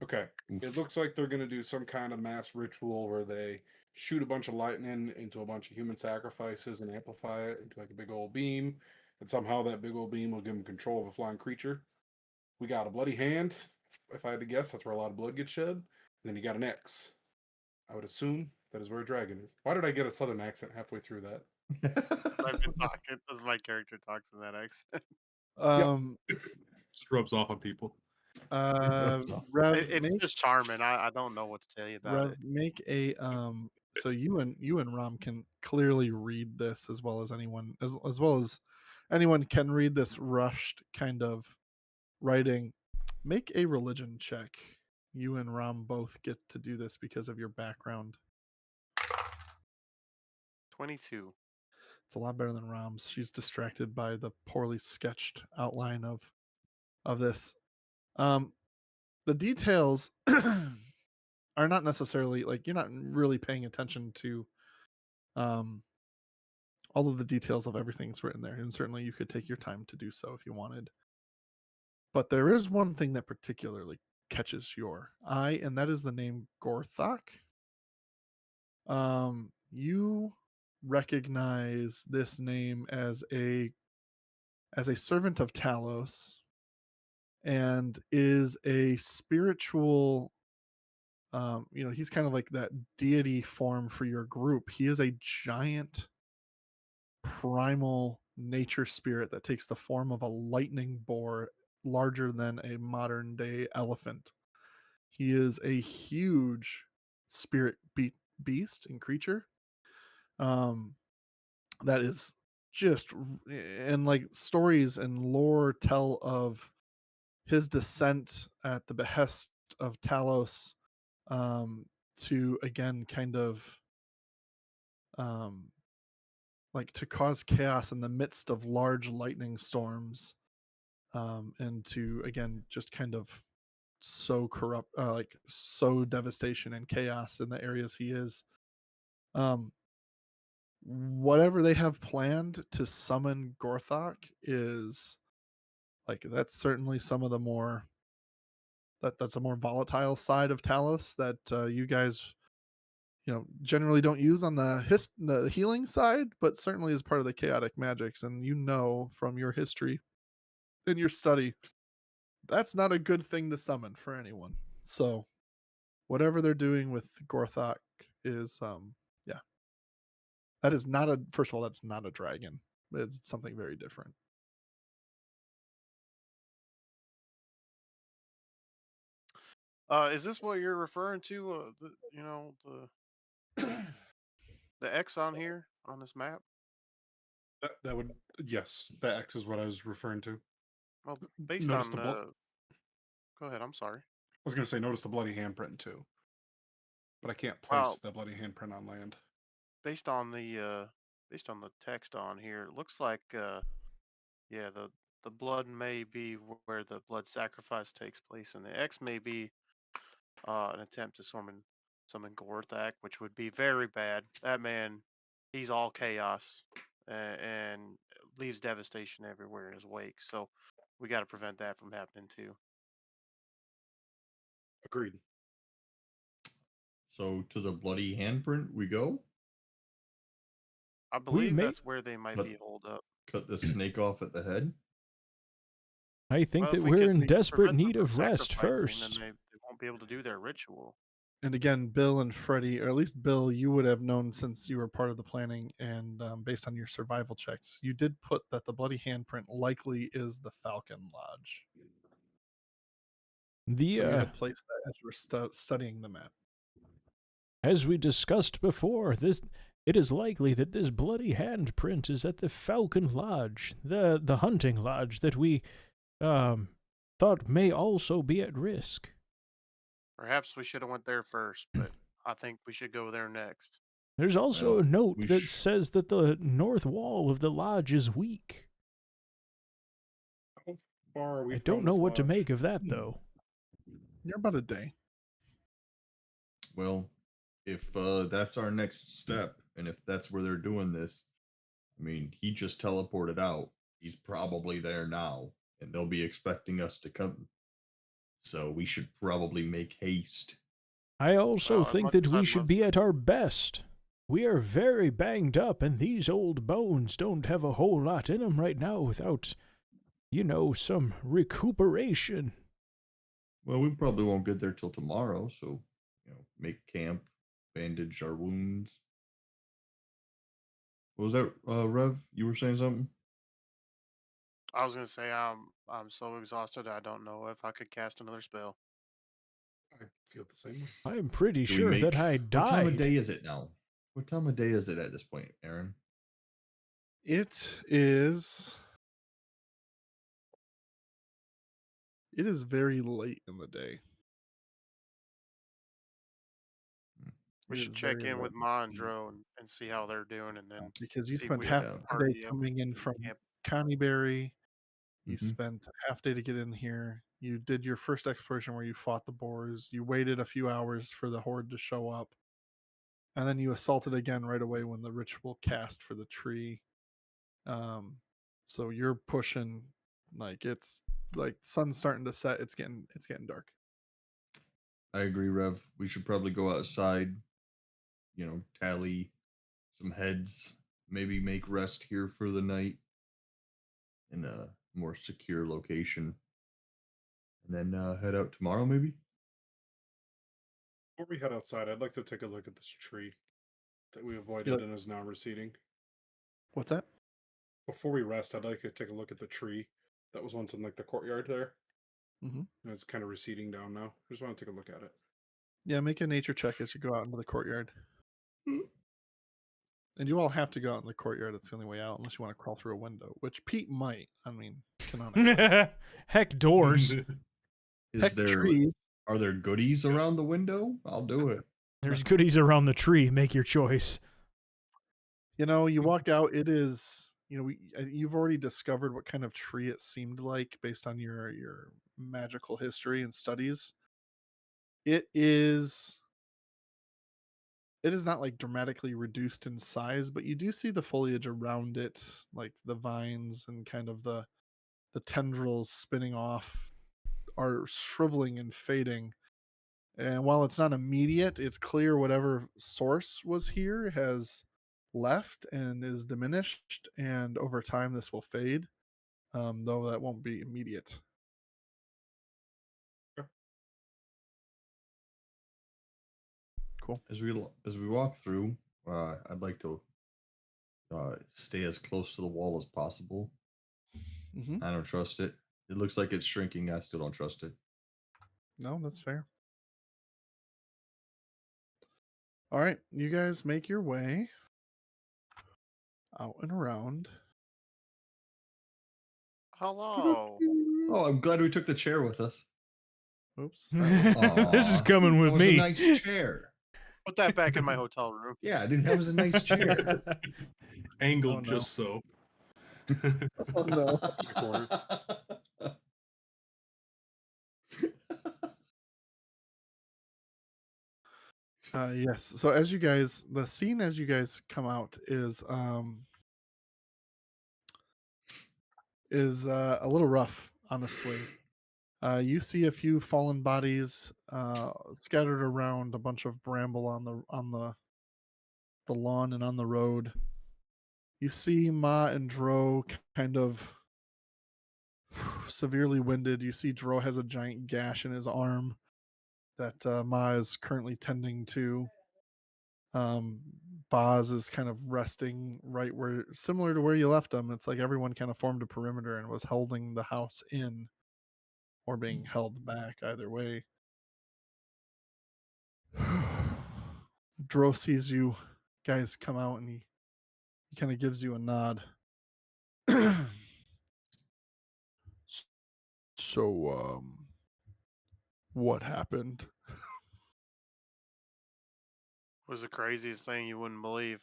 Okay. It looks like they're going to do some kind of mass ritual where they shoot a bunch of lightning into a bunch of human sacrifices and amplify it into like a big old beam. And somehow that big old beam will give them control of a flying creature. We got a bloody hand. If I had to guess, that's where a lot of blood gets shed. And then you got an X. I would assume that is where a dragon is. Why did I get a southern accent halfway through that? I've been talking as my character talks in that accent. Just rubs off on people. Rev, It's just charming. I don't know what to tell you about Rev, it. make a So you and Ram can clearly read this as well as anyone, as well as anyone can read this rushed kind of writing. Make a religion check. You and Ram both get to do this because of your background. 22. It's a lot better than Ram's. She's distracted by the poorly sketched outline of this. The details are not necessarily like you're not really paying attention to all of the details of everything's written there, and certainly you could take your time to do so if you wanted. But there is one thing that particularly catches your eye, and that is the name Gorthok. You recognize this name as a servant of Talos, and is a spiritual. He's kind of like that deity form for your group. He is a giant primal nature spirit that takes the form of a lightning boar larger than a modern day elephant. He is a huge spirit beast and creature that is just, and like stories and lore tell of his descent at the behest of Talos, to again kind of like to cause chaos in the midst of large lightning storms, and to again just kind of sow corrupt, like sow devastation and chaos in the areas he is. Whatever they have planned to summon Gorthok is like, that's certainly some of the more that's a more volatile side of Talos that you guys generally don't use on the healing side, but certainly is part of the chaotic magics. And from your history and your study, that's not a good thing to summon for anyone. So whatever they're doing with Gorthok is yeah, that is not first of all, that's not a dragon. It's something very different. Is this what you're referring to? The X on here on this map? That would, yes, that X is what I was referring to. Well, based Notice on the go ahead. I'm sorry. I was going to say, notice the bloody handprint too, but I can't Well, place that bloody handprint on land. based on the text on here, it looks like yeah, the blood may be where the blood sacrifice takes place, and the X may be an attempt to summon Gorthak, which would be very bad. That man, he's all chaos and leaves devastation everywhere in his wake. So we got to prevent that from happening too. Agreed. So to the bloody handprint we go. I believe may- that's where they might But- be holed up. Cut the snake off at the head. I think Well, that if we we're could in desperate prevent them need from of rest sacrificing, first. then they won't be able to do their ritual. And again, Bill and Freddie, or at least Bill, you would have known since you were part of the planning, and based on your survival checks, you did put that the bloody handprint likely is the Falcon Lodge. The So you had placed that as you were studying the map. as we discussed before, it is likely that this bloody handprint is at the Falcon Lodge, the hunting lodge that we thought may also be at risk. Perhaps we should have went there first, but I think we should go there next. There's also Well, a note we that says that the north wall of the lodge is weak. How far are we I from don't know this what to lodge? make of that, though. You're about a day. Well, if that's our next step, and if that's where they're doing this, I mean, he just teleported out. He's probably there now, and they'll be expecting us to come. So we should probably make haste. I also Well, as think much that as we I'd should love- be at our best. We are very banged up, and these old bones don't have a whole lot in them right now without, some recuperation. Well, we probably won't get there till tomorrow, so make camp, bandage our wounds. What was that, Rev? You were saying something? I was gonna say I'm so exhausted I don't know if I could cast another spell. I feel the same way. I'm pretty Do we sure make? that I What time of died. day is it now? What time of day is it at this point, Aaron? It is very late in the day. We It should is check very in with late Ma and Dro and see how they're doing, and then because you see if spent we half have Yeah. a the day party up coming in in from camp. Connieberry. You Mhm. spent half day to get in here. You did your first exploration where you fought the boars. You waited a few hours for the horde to show up. And then you assaulted again right away when the ritual cast for the tree. So you're pushing it's like sun's starting to set. It's getting dark. I agree, Rev. We should probably go outside, tally some heads, maybe make rest here for the night in a more secure location, and then head out tomorrow, maybe? Before we head outside, I'd like to take a look at this tree that we avoided like- and is now receding. What's that? Before we rest, I'd like to take a look at the tree that was once in the courtyard there. Mhm. And it's kind of receding down now. I just want to take a look at it. Yeah, make a nature check as you go out into the courtyard. Hmm. And you all have to go out in the courtyard. It's the only way out, unless you want to crawl through a window, which Pete might. I mean, canonically. Heck, doors. Heck, trees. Are there goodies around the window? I'll do it. There's goodies around the tree. Make your choice. You walk out. It is. You've already discovered what kind of tree it seemed like based on your magical history and studies. It is not like dramatically reduced in size, but you do see the foliage around it, like the vines and kind of the tendrils spinning off are shriveling and fading. And while it's not immediate, it's clear whatever source was here has left and is diminished, and over time this will fade, though that won't be immediate. Cool. As we walk through, I'd like to stay as close to the wall as possible. Mm-hmm. I don't trust it. It looks like it's shrinking. I still don't trust it. No, that's fair. All right, you guys make your way out and around. Hello. Oh, I'm glad we took the chair with us. Oops. This is Aw, coming with that was me. a nice chair. Put that back in my hotel room. Yeah, dude, that was a nice chair. Angled Oh, no. just so. Oh no. Yes. So the scene as you guys come out is a little rough, honestly. You see a few fallen bodies scattered around, a bunch of bramble on the lawn and on the road. You see Ma and Dro kind of severely winded. You see Dro has a giant gash in his arm. that Ma is currently tending to. Boz is kind of resting right where, similar to where you left him. It's like everyone kind of formed a perimeter and was holding the house in or being held back, either way. Dro sees you guys come out and he kind of gives you a nod. So, what happened? Was the craziest thing you wouldn't believe.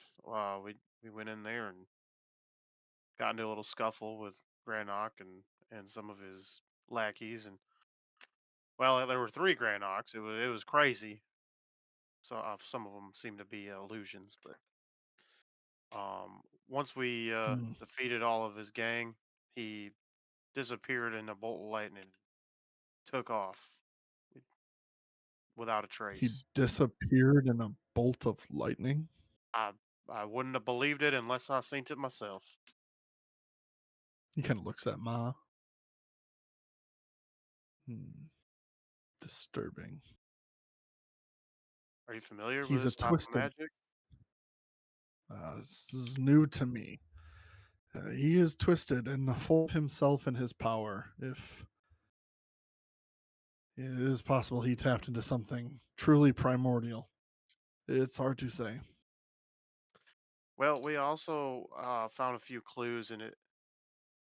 We went in there and got into a little scuffle with Granok and some of his lackeys, and well, there were 3 Granoks. It was crazy. So some of them seemed to be illusions, but once we Hmm. defeated all of his gang, he disappeared in a bolt of lightning, took off without a He trace. disappeared in a bolt of lightning. I I wouldn't have believed it unless I seen it myself. He kind of looks at Ma. Disturbing. Are you familiar with He's a this type of twisted. magic? This is new to me. He is twisted and full of himself and his power. If it is possible he tapped into something truly primordial, it's hard to say. Well, we also found a few clues, and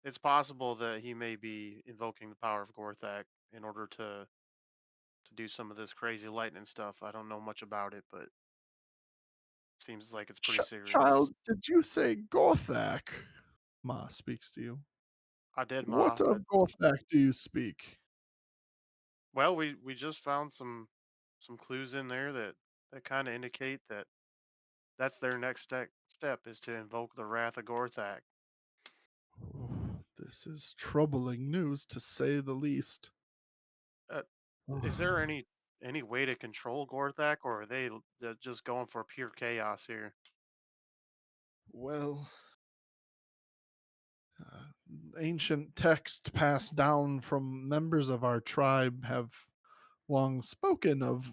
it's possible that he may be invoking the power of Gorthak in order to do some of this crazy lightning stuff. I don't know much about it, but seems like it's pretty serious. Child, did you say Gothak? Ma speaks to you. I did, What Ma. of Gothak do you speak? Well, we just found some clues in there that kind of indicate that that's their next step is to invoke the wrath of Gorthak. Oh, this is troubling news, to say the least. Uh, is there any way to control Gorthak, or are they're just going for pure chaos here? Well, ancient text passed down from members of our tribe have long spoken of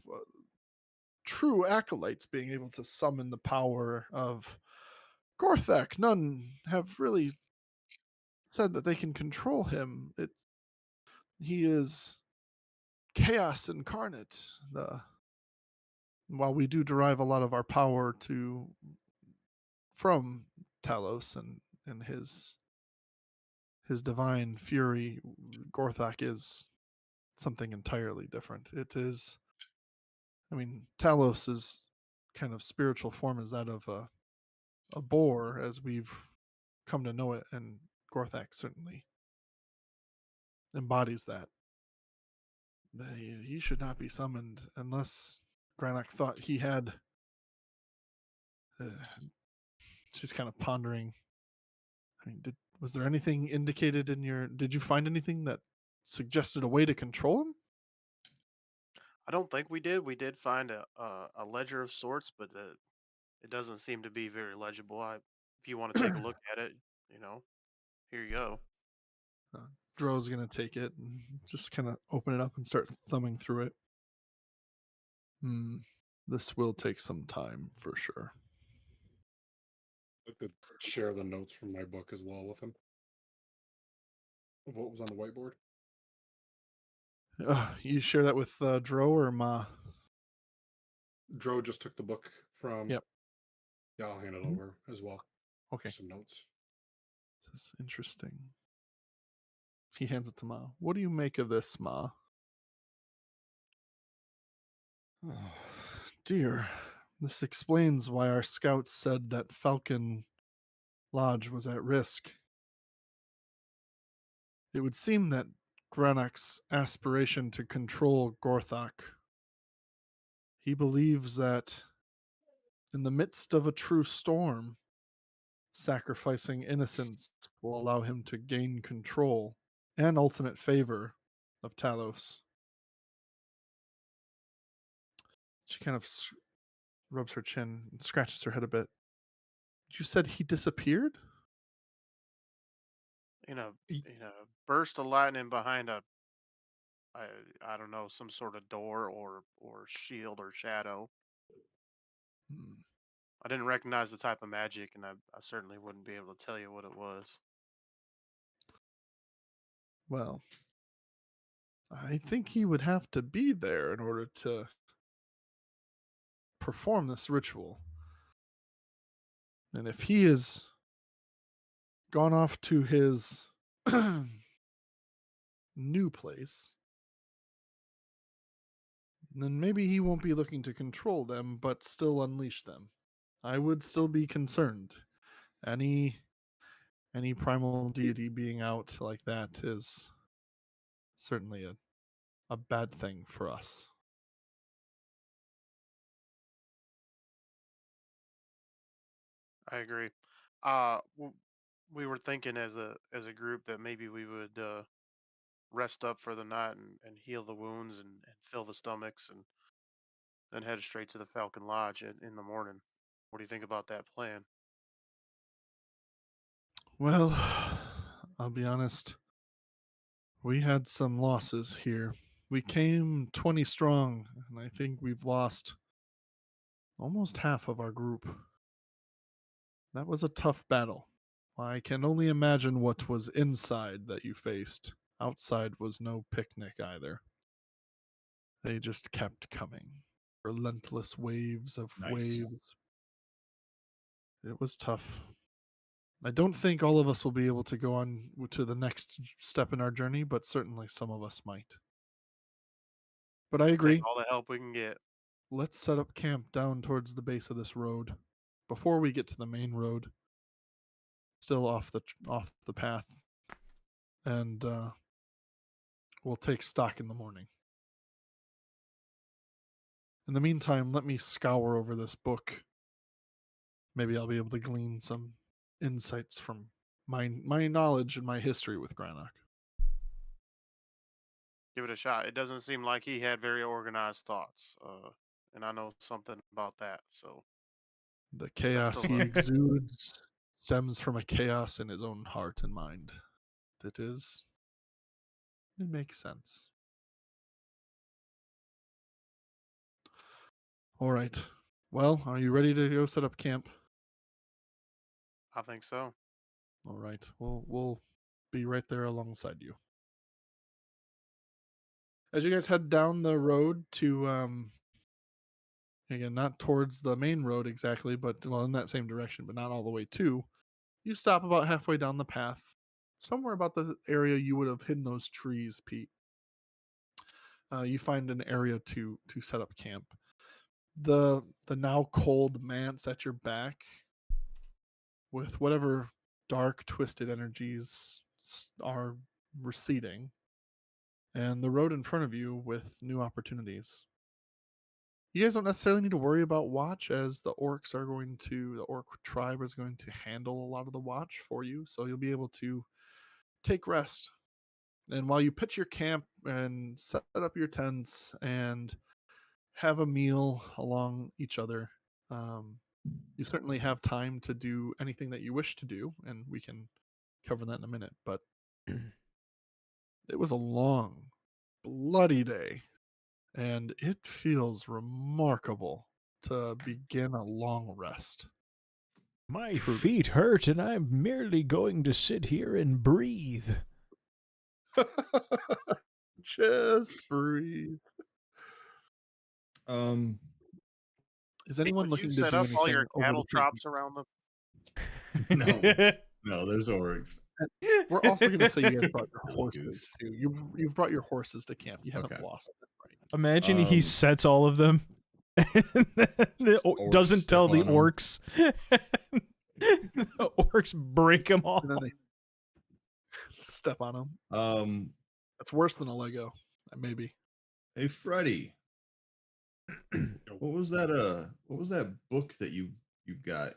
true acolytes being able to summon the power of Gorthak. None have really said that they can control him. He is chaos incarnate. While we do derive a lot of our power from Talos and his divine fury, Gorthak is something entirely different. It is, I mean, Talos' kind of spiritual form is that of a boar, as we've come to know it, and Gorthak certainly embodies that. He should not be summoned unless Granok thought he had. Uh, she's kind of pondering. I mean, was there anything indicated in your? Did you find anything that suggested a way to control him? I don't think we did. We did find a ledger of sorts, but it doesn't seem to be very legible. If you want to take a look at it, you know, here you go. Uh, Dro's gonna take it and just kind of open it up and start thumbing through it. This will take some time for sure. I could share the notes from my book as well with him. Of what was on the whiteboard. You share that with Dro or Ma? Dro just took the book from. Yep. Yeah, I'll hand it Mhm. over as well. Okay. Some notes. This is interesting. He hands it to Ma. What do you make of this, Ma? Oh, dear. This explains why our scouts said that Falcon Lodge was at risk. It would seem that Granok's aspiration to control Gorthak. He believes that in the midst of a true storm, sacrificing innocence will allow him to gain control and ultimate favor of Talos. She kind of rubs her chin and scratches her head a bit. You said he disappeared? In a burst of lightning behind a I don't know, some sort of door or shield or shadow. Hmm. I didn't recognize the type of magic, and I certainly wouldn't be able to tell you what it was. Well, I think he would have to be there in order to perform this ritual. And if he has gone off to his new place, then maybe he won't be looking to control them, but still unleash them. I would still be concerned. Any primal deity being out like that is certainly a bad thing for us. I agree. We were thinking as a group that maybe we would rest up for the night and heal the wounds and fill the stomachs and then head straight to the Falcon Lodge in the morning. What do you think about that plan? Well, I'll be honest. We had some losses here. We came 20 strong, and I think we've lost almost half of our group. That was a tough battle. I can only imagine what was inside that you faced. Outside was no picnic either. They just kept coming. Relentless waves of Nice. waves. It was tough. I don't think all of us will be able to go on to the next step in our journey, but certainly some of us might. But I Take agree. all the help we can get. Let's set up camp down towards the base of this road before we get to the main road. Still off the path, and we'll take stock in the morning. In the meantime, let me scour over this book. Maybe I'll be able to glean some insights from my knowledge and my history with Granok. Give it a shot. It doesn't seem like he had very organized thoughts, and I know something about that. So The best chaos of he luck. exudes stems from a chaos in his own heart and mind. It makes sense. All right. Well, are you ready to go set up camp? I think so. All right. We'll be right there alongside you. As you guys head down the road to again, not towards the main road exactly, but well, in that same direction, but not all the way to, you stop about halfway down the path, somewhere about the area you would have hidden those trees, Pete. You find an area to set up camp. The now cold manse at your back, with whatever dark, twisted energies are receding, and the road in front of you with new opportunities. You guys don't necessarily need to worry about watch, as the orc tribe is going to handle a lot of the watch for you, so you'll be able to take rest. And while you pitch your camp and set up your tents and have a meal along each other, you certainly have time to do anything that you wish to do, and we can cover that in a minute. But it was a long, bloody day, and it feels remarkable to begin a long rest. My Truly. feet hurt, and I'm merely going to sit here and breathe. Just breathe. Is Pete, anyone would you looking to set do up all your anything over cattle the evening? traps around the? No, there's orgs. We're also going to say you guys brought your Little horses goose. too. You've brought your horses to camp. You haven't Okay. lost them, right? Imagine he Um, sets all of them and then orcs doesn't step tell the on 'em. orcs. The orcs break them all. And then they step on them. Um, That's worse than a Lego, maybe. hey Freddy, what was that book that you got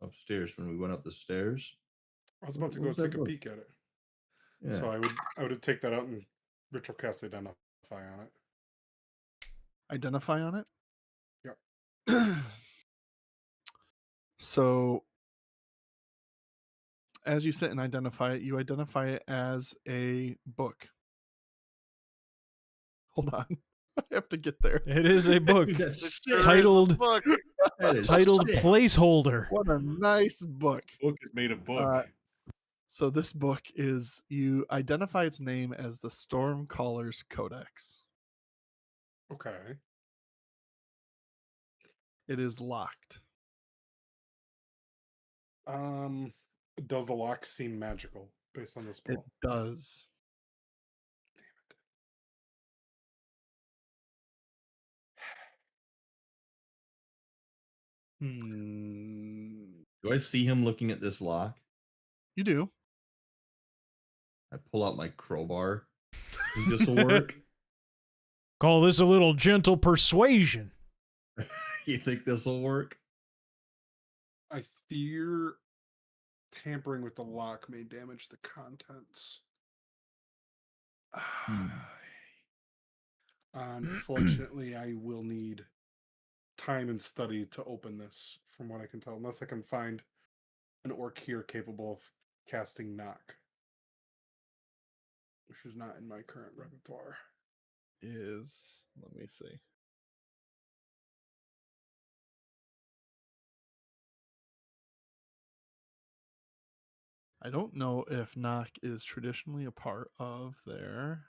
upstairs when we went up the stairs? I was about to What go was that take a book? peek at it. Yeah. So I would take that out and ritual cast identify on it. Identify on it? Yep. So as you sit and identify it, you identify it as a book. Hold on. I have to get there. It is a book Dude, that's It sick. sure is a titled book. That is titled sick. Placeholder. What a nice book. Book is made of book. So this book is, you identify its name as the Stormcaller's Codex. Okay. It is locked. Does the lock seem magical based on the It spell? does. Do I see him looking at this lock? You do. I pull out my crowbar. Think this will work? Call this a little gentle persuasion. You think this will work? I fear tampering with the lock may damage the contents. Unfortunately, I will need time and study to open this, from what I can tell, unless I can find an orc here capable of casting knock, which is not in my current repertoire. Let me see. I don't know if knock is traditionally a part of their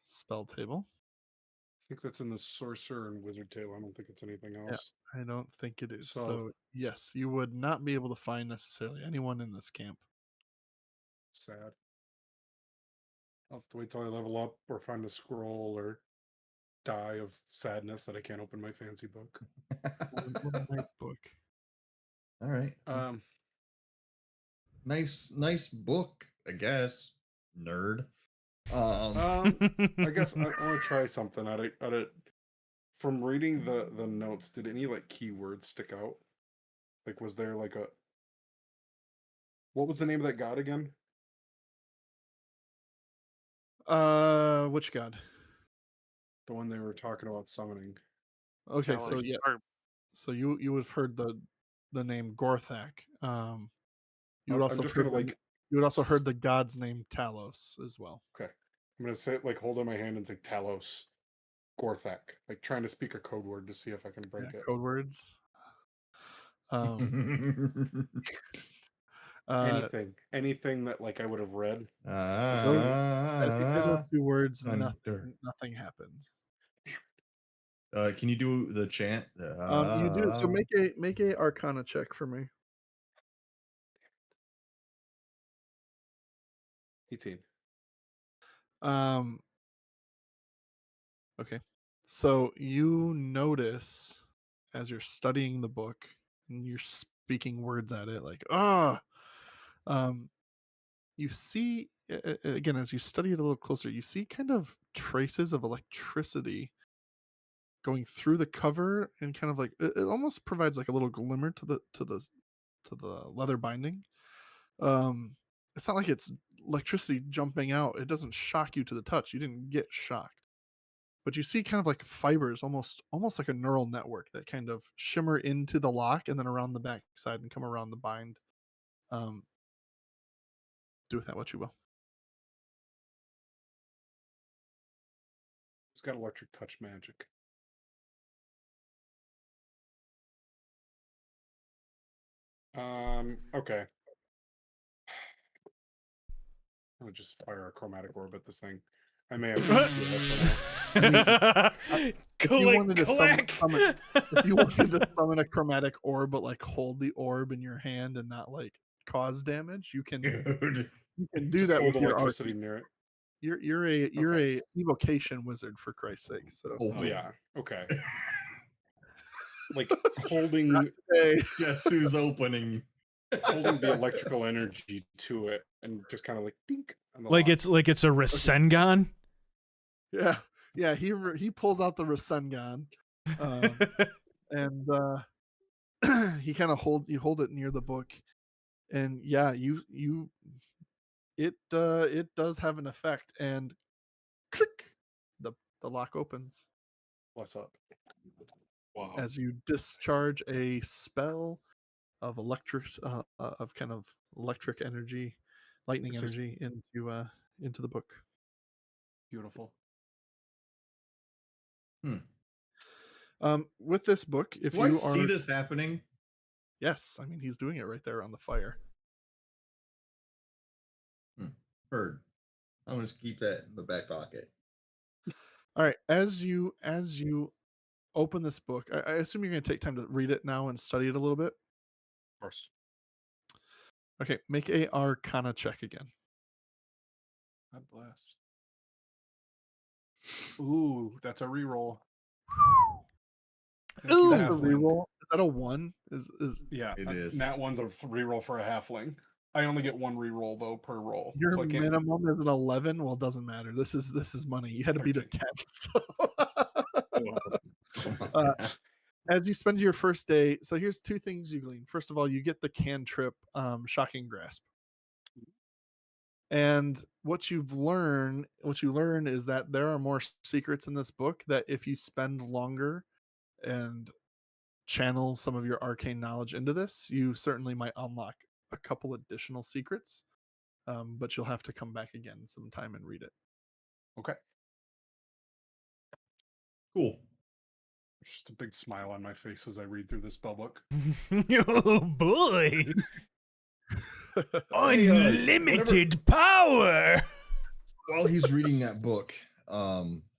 spell table. I think that's in the sorcerer and wizard table. I don't think it's anything else. I don't think it is. So- So yes, you would not be able to find necessarily anyone in this camp. Sad. I'll have to wait till I level up or find a scroll or die of sadness that I can't open my fancy book. What a nice book. All right. Nice book, I guess. Nerd. I guess I want to try something. From reading the notes, did any like keywords stick out? Like, was there like a? What was the name of that god again? Which god? The one they were talking about summoning. Okay, Talos, so yeah, or so you would have heard the name Gorthak. You would I'm also just heard gonna like. you would also heard the god's name Talos as well. Okay, I'm gonna say it like hold in my hand and say Talos, Gorthak, like trying to speak a code word to see if I can break it. Code words. Anything that like I would have read. As you say those two words, Thunder. nothing happens. Can you do the chant? You do. So make a Arcana check for me. 18. Okay. So you notice as you're studying the book and you're speaking words at it, like you see again as you study it a little closer, you see kind of traces of electricity going through the cover, and kind of like it almost provides like a little glimmer to the leather binding. It's not like it's electricity jumping out. It doesn't shock you to the touch. You didn't get shocked. But you see kind of like fibers, almost like a neural network that kind of shimmer into the lock and then around the back side and come around the bind. Do with that what you will. It's got electric touch magic. Okay. I'm gonna just fire a chromatic orb at this thing. I may have to do that for now. If you wanted to summon a chromatic orb, but like hold the orb in your hand and not like cause damage, you can Dude. you can do Just that hold with your electricity arc. near it. You're a evocation wizard, for Christ's sake. So Oh yeah. Okay. Like holding Guess who's opening? the electrical energy to it and just kind of like dink on the like lock. it's a Rasengan. yeah. He pulls out the Rasengan, and he kind of hold it near the book, and yeah, it does have an effect, and click, the lock opens Bless up. Wow. as you discharge a spell of of kind of electric energy, lightning This is- energy into the book. Beautiful. With this book, if Do I you see are this happening? yes, I mean he's doing it right there on the fire. Heard. I'm gonna just keep that in the back pocket. All right, as you open this book, I assume you're going to take time to read it now and study it a little bit. Of course. Okay, make a Arcana check again. God bless. Ooh, that's a reroll. Thank you, Ooh. That's a halfling. reroll. Is that a 1? Is Yeah, It is. That one's a reroll for a halfling. I only get 1 reroll though per roll. your so I can't. minimum is an 11? Well, it doesn't matter. This is money. You had to beat a 10. So. Oh, As you spend your first day, so here's 2 things you glean. First of all, you get the cantrip Shocking Grasp. And what you learn is that there are more secrets in this book that if you spend longer and channel some of your arcane knowledge into this, you certainly might unlock a couple additional secrets. But you'll have to come back again sometime and read it. okay. Cool. There's just a big smile on my face as I read through this spell book. Oh boy! Hey, Unlimited power! While he's reading that book,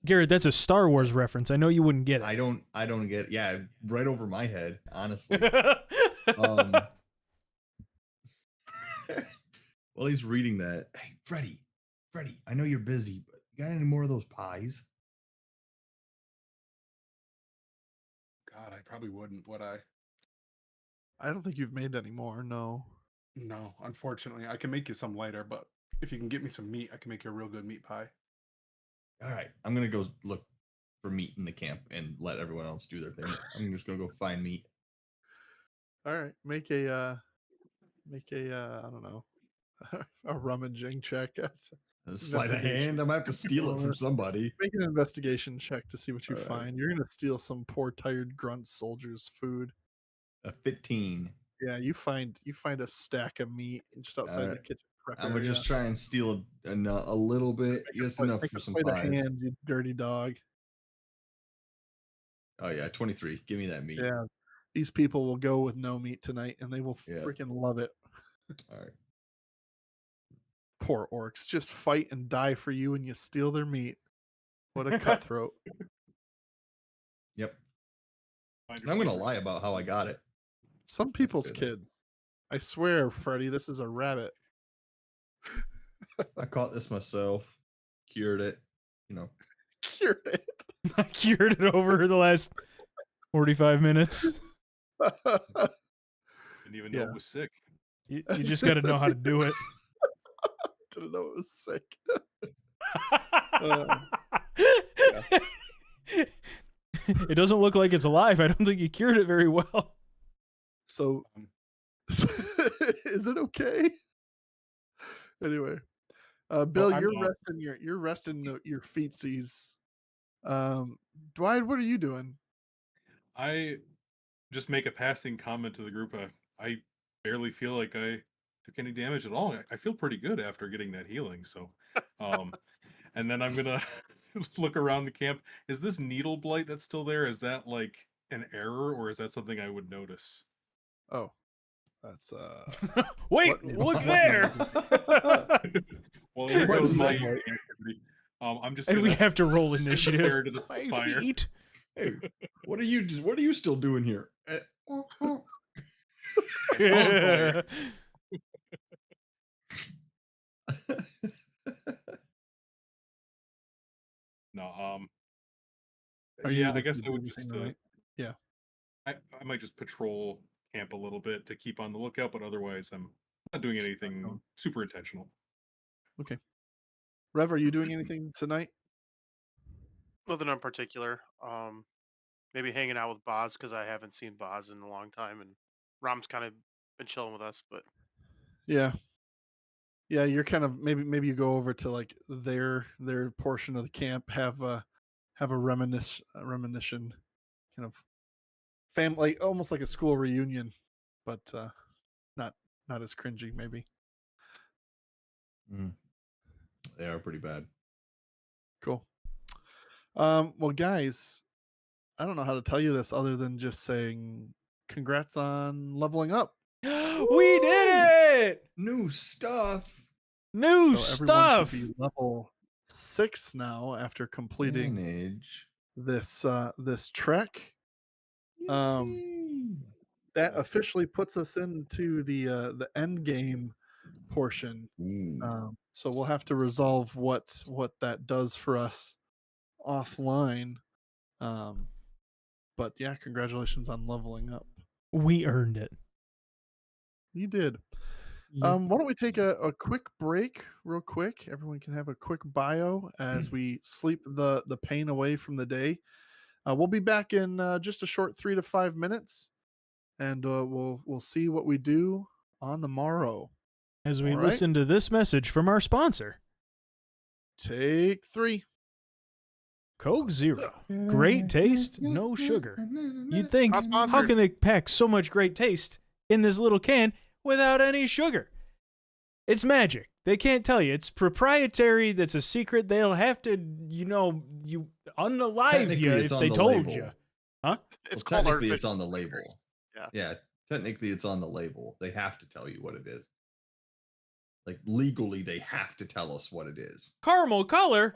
Garrett, that's a Star Wars reference. I know you wouldn't get it. I don't get it. Yeah, right over my head, honestly. While he's reading that, hey, Freddie, I know you're busy, but you got any more of those pies? God, I probably wouldn't, would I? I don't think you've made any more. No. No, unfortunately. I can make you some later, but if you can get me some meat, I can make you a real good meat pie. All right, I'm gonna go look for meat in the camp and let everyone else do their thing. I'm just gonna go find meat. All right, make a I don't know, a rummaging check. Sleight of hand. I'm gonna have to steal it from somebody. Make an investigation check to see what you All right. find. You're gonna steal some poor tired grunt soldier's food. A 15. Yeah, you find a stack of meat just outside the Alright. kitchen prep I'm gonna area. just try and steal a little bit, Make a just sleight- enough make for a some sleight of pies. hand, you dirty dog. Oh yeah, 23. Give me that meat. Yeah, these people will go with no meat tonight, and they will Yeah. freaking love it. All right. Poor orcs just fight and die for you, and you steal their meat. What a cutthroat! Yep. Find And your I'm gonna favorite. lie about how I got it. Some people's good. kids. I swear, Freddy, this is a rabbit. I caught this myself, cured it. You know. Cured it. I cured it over the last 45 minutes. Didn't even know Yeah. it was sick. You just got to know how to do it. Didn't know it was sick. It doesn't look like it's alive. I don't think you cured it very well. So, is it okay? Anyway, Bill, I'm you're not. resting your feetsies. Dwight, what are you doing? I just make a passing comment to the group. I barely feel like I took any damage at all. I feel pretty good after getting that healing. So, and then I'm gonna look around the camp. Is this needle blight that's still there? Is that like an error, or is that something I would notice? Oh, that's Wait, What- look what there. Well, here What goes is my that? activity. I'm just And we gonna have to roll stand initiative. there to the My fire. feet. Hey, what are you still doing here? fire. No, Are yeah, you I guess looking I to would do just anything tonight? Yeah. I might just patrol camp a little bit to keep on the lookout, but otherwise I'm not doing anything going. super intentional. Rev, are you doing anything tonight? Nothing in particular. Maybe hanging out with Boz because I haven't seen Boz in a long time, and Rom's kind of been chilling with us. But Yeah. Yeah, you're kind of maybe you go over to like their portion of the camp, have a reminiscent kind of family, almost like a school reunion, but not as cringy maybe. They are pretty bad. Cool. Well, guys, I don't know how to tell you this other than just saying congrats on leveling up. We did it! New stuff. New So everyone should stuff. be level 6 now after completing Manage. this trek. Yippee. That That's officially puts us into the end game portion. Ooh. So we'll have to resolve what that does for us offline. But yeah, congratulations on leveling up. We earned it. You did. Why don't we take a quick break real quick? Everyone can have a quick bio as we sleep the pain away from the day. We'll be back in just a short 3 to 5 minutes, and we'll see what we do on the morrow. As we All right. listen to this message from our sponsor, Take 3. Coke Zero. Great taste, no sugar. You'd think, Not how sponsored. can they pack so much great taste in this little can without any sugar? It's magic. They can't tell you. It's proprietary. That's a secret. They'll have to, you unalive Technically, you it's if on they the told label. you. It's Well, called technically, it's artificial on the flavors. label. Yeah. Yeah, technically, it's on the label. They have to tell you what it is. Like, legally, they have to tell us what it is. Caramel color?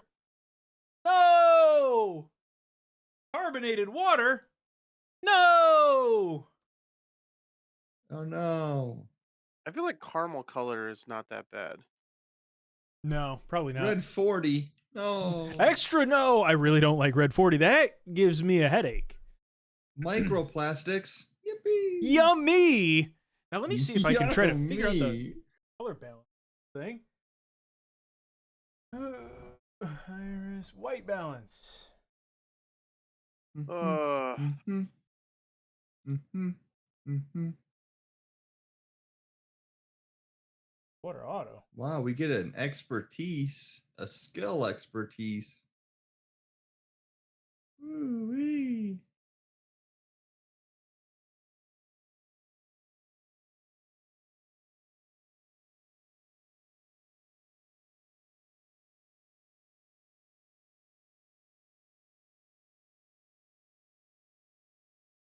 No! Carbonated water? No! Oh, no. I feel like caramel color is not that bad. No, probably not. Red 40. No. Extra no! I really don't like Red 40. That gives me a headache. Microplastics. Yippee. Yummy! Now let me see if I can try to figure out the Yummy. color balance thing. Iris white balance. Mhm. Mhm. Mhm. Water auto. Wow, we get an expertise, a skill expertise. Woo-wee.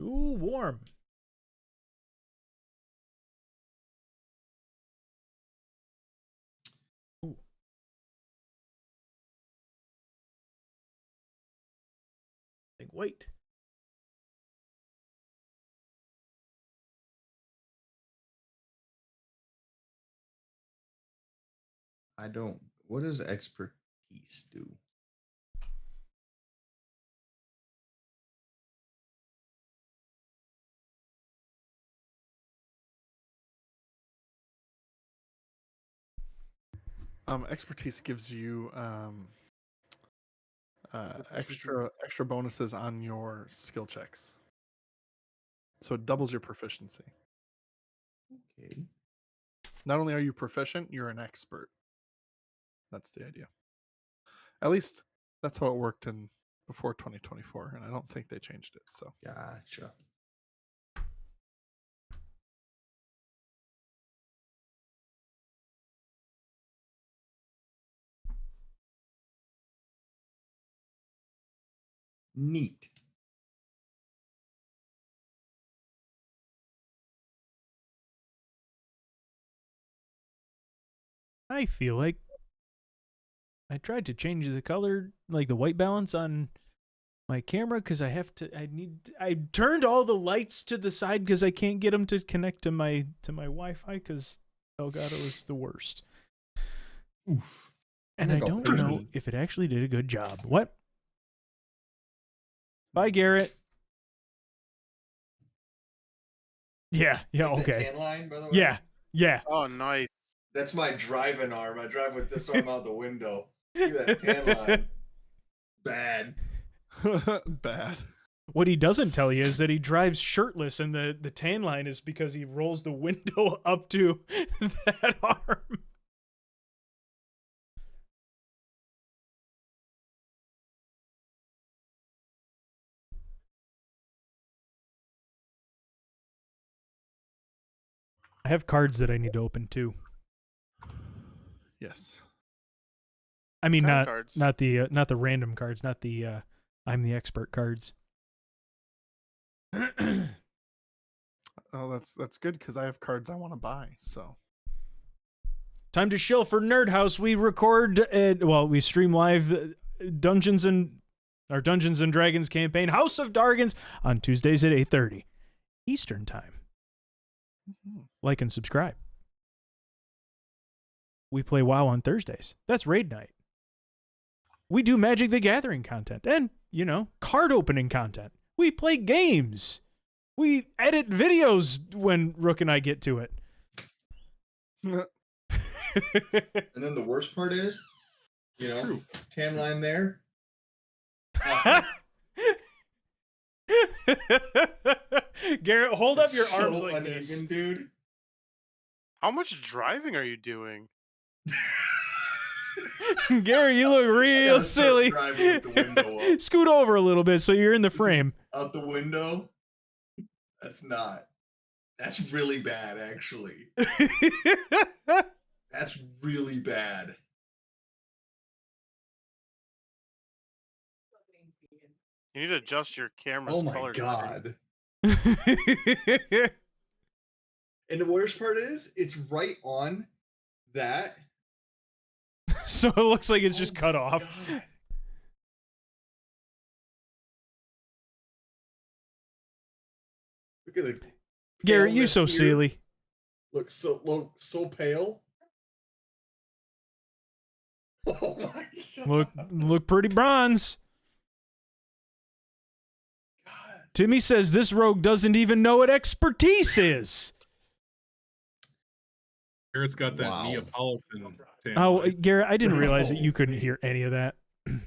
Ooh, warm. Ooh. Like white. I don't. What does expertise do? Expertise gives you extra bonuses on your skill checks, so it doubles your proficiency. Okay. Not only are you proficient, you're an expert. That's the idea. At least that's how it worked in before 2024, and I don't think they changed it. So Gotcha. Neat. I feel like I tried to change the color, like the white balance on my camera, because I turned all the lights to the side because I can't get them to connect to my Wi-Fi because Elgato is the worst. Oof. And Oh I my don't God. know if it actually did a good job. What? Bye, Garrett. Yeah, Like that okay. tan line, by the way? Yeah. Oh, nice. That's my driving arm. I drive with this arm out the window. Look at that tan line. Bad. bad. What he doesn't tell you is that he drives shirtless, and the tan line is because he rolls the window up to that arm. I have cards that I need to open too. Yes. I mean, kind of not cards? not the random cards, not the I'm the expert cards. Oh, that's good because I have cards I want to buy. So Time to shill for NerdHaus. We record, we stream live Dungeons and Dragons campaign, House of Dargons, on Tuesdays at 8:30 Eastern Time. Like and subscribe. We play WoW on Thursdays. That's raid night. We do Magic the Gathering content and, card opening content. We play games. We edit videos when Rook and I get to it. And then the worst part is, tan line there. Garrett, hold up your So arms like uneven, this. dude. How much driving are you doing? Gary, you look real gotta start silly. driving with the window up. Scoot over a little bit so you're in the frame. Out the window. That's really bad, actually. That's really bad. You need to adjust your camera's Oh my color. god. And the worst part is, it's right on that. So it looks like it's just cut off. God. Look at the Gary, you paleness so here. silly. Looks so pale. Oh my god. Look pretty bronze. God. Timmy says this rogue doesn't even know what expertise is. Garrett's got that Wow. Neapolitan tan Oh, line. Garrett, I didn't realize that No. you couldn't hear any of that.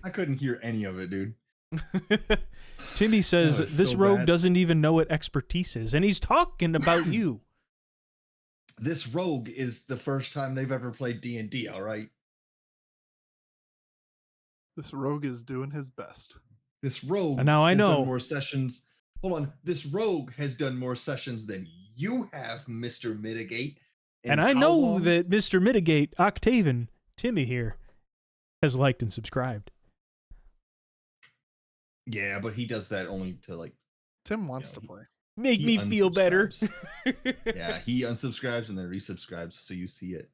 I couldn't hear any of it, dude. Timmy says That was this so rogue bad. doesn't even know what expertise is, and he's talking about you. This rogue is the first time they've ever played D&D, all right? this rogue is doing his best. This rogue And now I has know. done more sessions. Hold on. This rogue has done more sessions than you have, Mr. Mitigate. And I how know long? that Mr. Mitigate, Octavian, Timmy here, has liked and subscribed. Yeah, but he does that only to like Tim wants Yeah, to play. Make he me feel better. unsubscribes. Yeah, he unsubscribes and then resubscribes so you see it.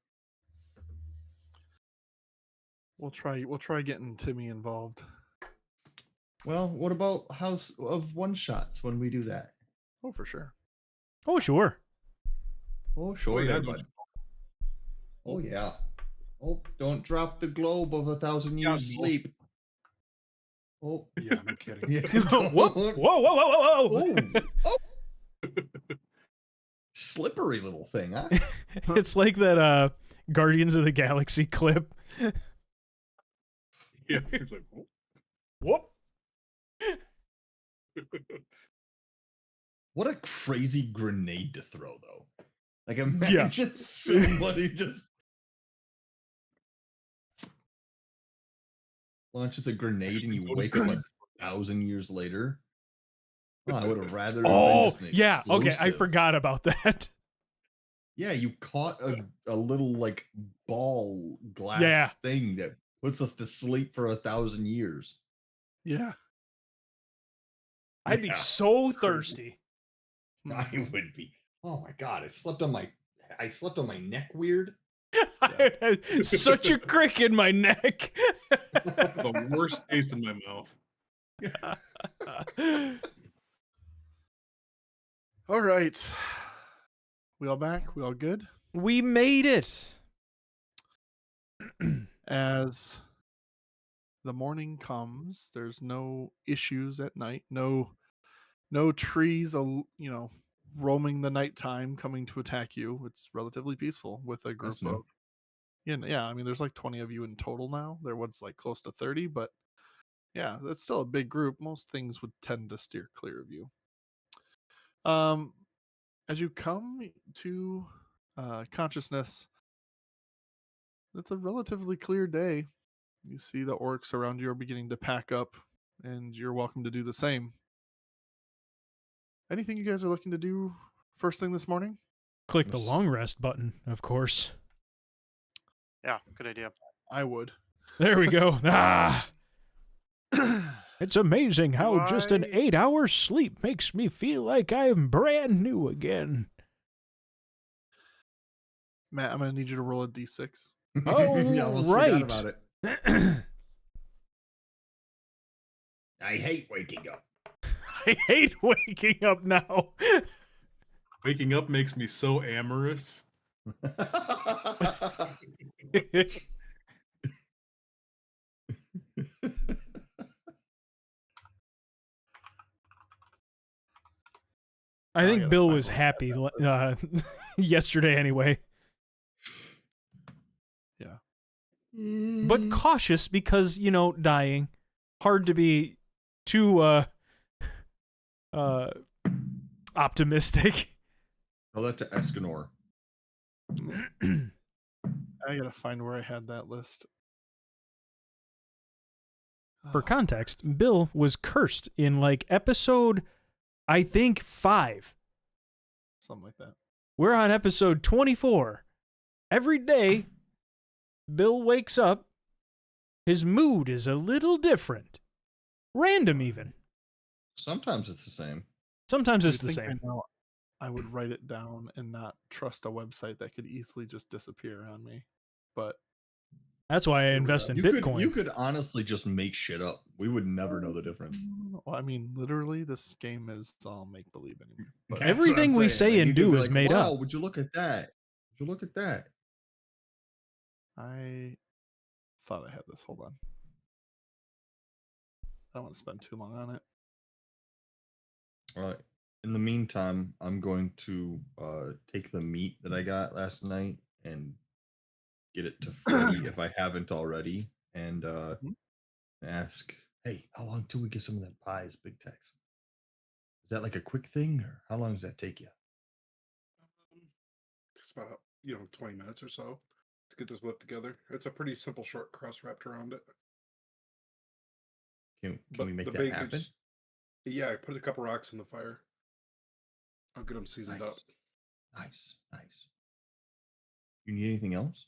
We'll try getting Timmy involved. Well, what about House of One Shots when we do that? Oh, for sure. Oh, sure. Oh, sure, yeah, yeah, don't bud. Oh, yeah. Oh, don't drop the globe of 1,000 years Yeah, sleep. Oh, Yeah, no kidding. yeah. Whoa, whoa, whoa, whoa, whoa. Oh. Slippery little thing, huh? It's like that Guardians of the Galaxy clip. Yeah, he's like, "Oh." Whoop. What a crazy grenade to throw, though. Like, imagine somebody just launches a grenade and you Go to wake up sleep. 1,000 years later. Oh, I would have rather. Oh, been just an yeah. Okay, I explosive. forgot about that. Yeah, you caught a little like ball glass Yeah. thing that puts us to sleep for 1,000 years. Yeah. I'd be Yeah. so thirsty. I would be. Oh my god, I slept on my neck weird. I had such a crick in my neck. The worst taste in my mouth. All right. We all back? We all good? We made it. As the morning comes, there's no issues at night. No trees, roaming the nighttime coming to attack you. It's relatively peaceful with a group That's new. of yeah, I mean there's like 20 of you in total now. There was like close to 30, but yeah, that's still a big group. Most things would tend to steer clear of you. As you come to consciousness, it's a relatively clear day. You see the orcs around you are beginning to pack up, and you're welcome to do the same. Anything you guys are looking to do first thing this morning? Click the long rest button, of course. Yeah, good idea. I would. There we go. Ah! It's amazing how just an Why- 8 hours sleep makes me feel like I am brand new again. Matt, I'm gonna need you to roll a d6. Oh, yeah, I almost right. forgot about it. I hate waking up. I hate waking up now. Waking up makes me so amorous. I think gotta Bill find was where I happy yesterday anyway. Yeah. But cautious because, dying. Hard to be too optimistic. Tell that to Escanor. I gotta find where I had that list. For Oh, context, Bill was cursed in like episode, I think, 5. something like that. We're on episode 24. Every day, Bill wakes up. His mood is a little different. Random, even. Sometimes it's the same. Sometimes it's You'd the think by same. now I would write it down and not trust a website that could easily just disappear on me. But That's why I Here we invest go. in You Bitcoin. could honestly just make shit up. We would never know the difference. well, I mean, literally, this game is all make believe anymore. But That's what Everything I'm we saying. say Like, and you could do be is like, made wow, up. would you look at that? Would you look at that? I thought I had this. Hold on. I don't want to spend too long on it. All right. In the meantime, I'm going to take the meat that I got last night and get it to Freddy if I haven't already, and ask, hey, how long till we get some of that pies, Big Tex? Is that like a quick thing, or how long does that take you? It's about 20 minutes or so to get this whipped together. It's a pretty simple short crust wrapped around it. Can But we make the that happen? bacon's- Yeah, I put a couple rocks in the fire. I'll get them seasoned up. Nice. You need anything else?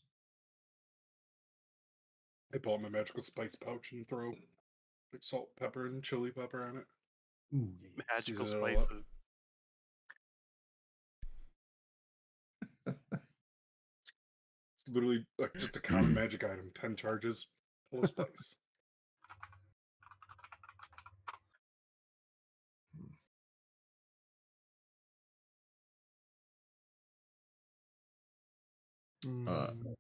I pull out my magical spice pouch and throw like salt, pepper, and chili pepper on it. Ooh, yeah. Magical Season it all up. spices. It's literally like just a common magic item. 10 charges, full of spice. Mm,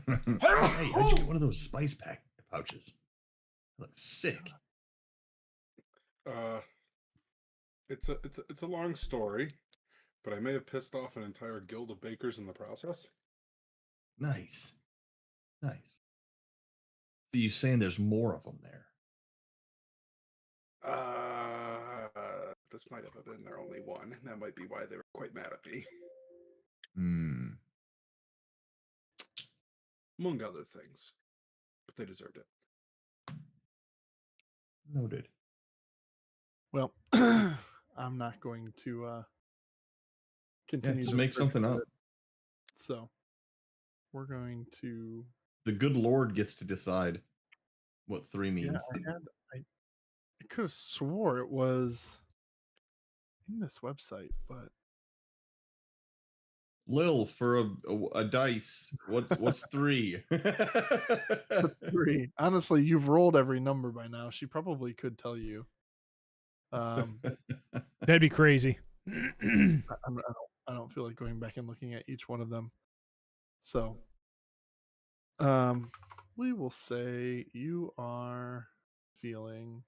Hey, how'd you get one of those spice pack pouches? It looks sick. It's a long story, but I may have pissed off an entire guild of bakers in the process. Nice. So you saying there's more of them there? This might have been their only one, and that might be why they were quite mad at me, Hmm. among other things. But they deserved it. Noted. well, I'm not going to continue just to make search something for up. this. So we're going to. The good Lord gets to decide what 3 means. Yeah, I could have swore it was in this website, but Lil, for a dice, what's 3? it's 3. Honestly, you've rolled every number by now. She probably could tell you. That'd be crazy. I don't feel like going back and looking at each one of them. So, we will say you are feeling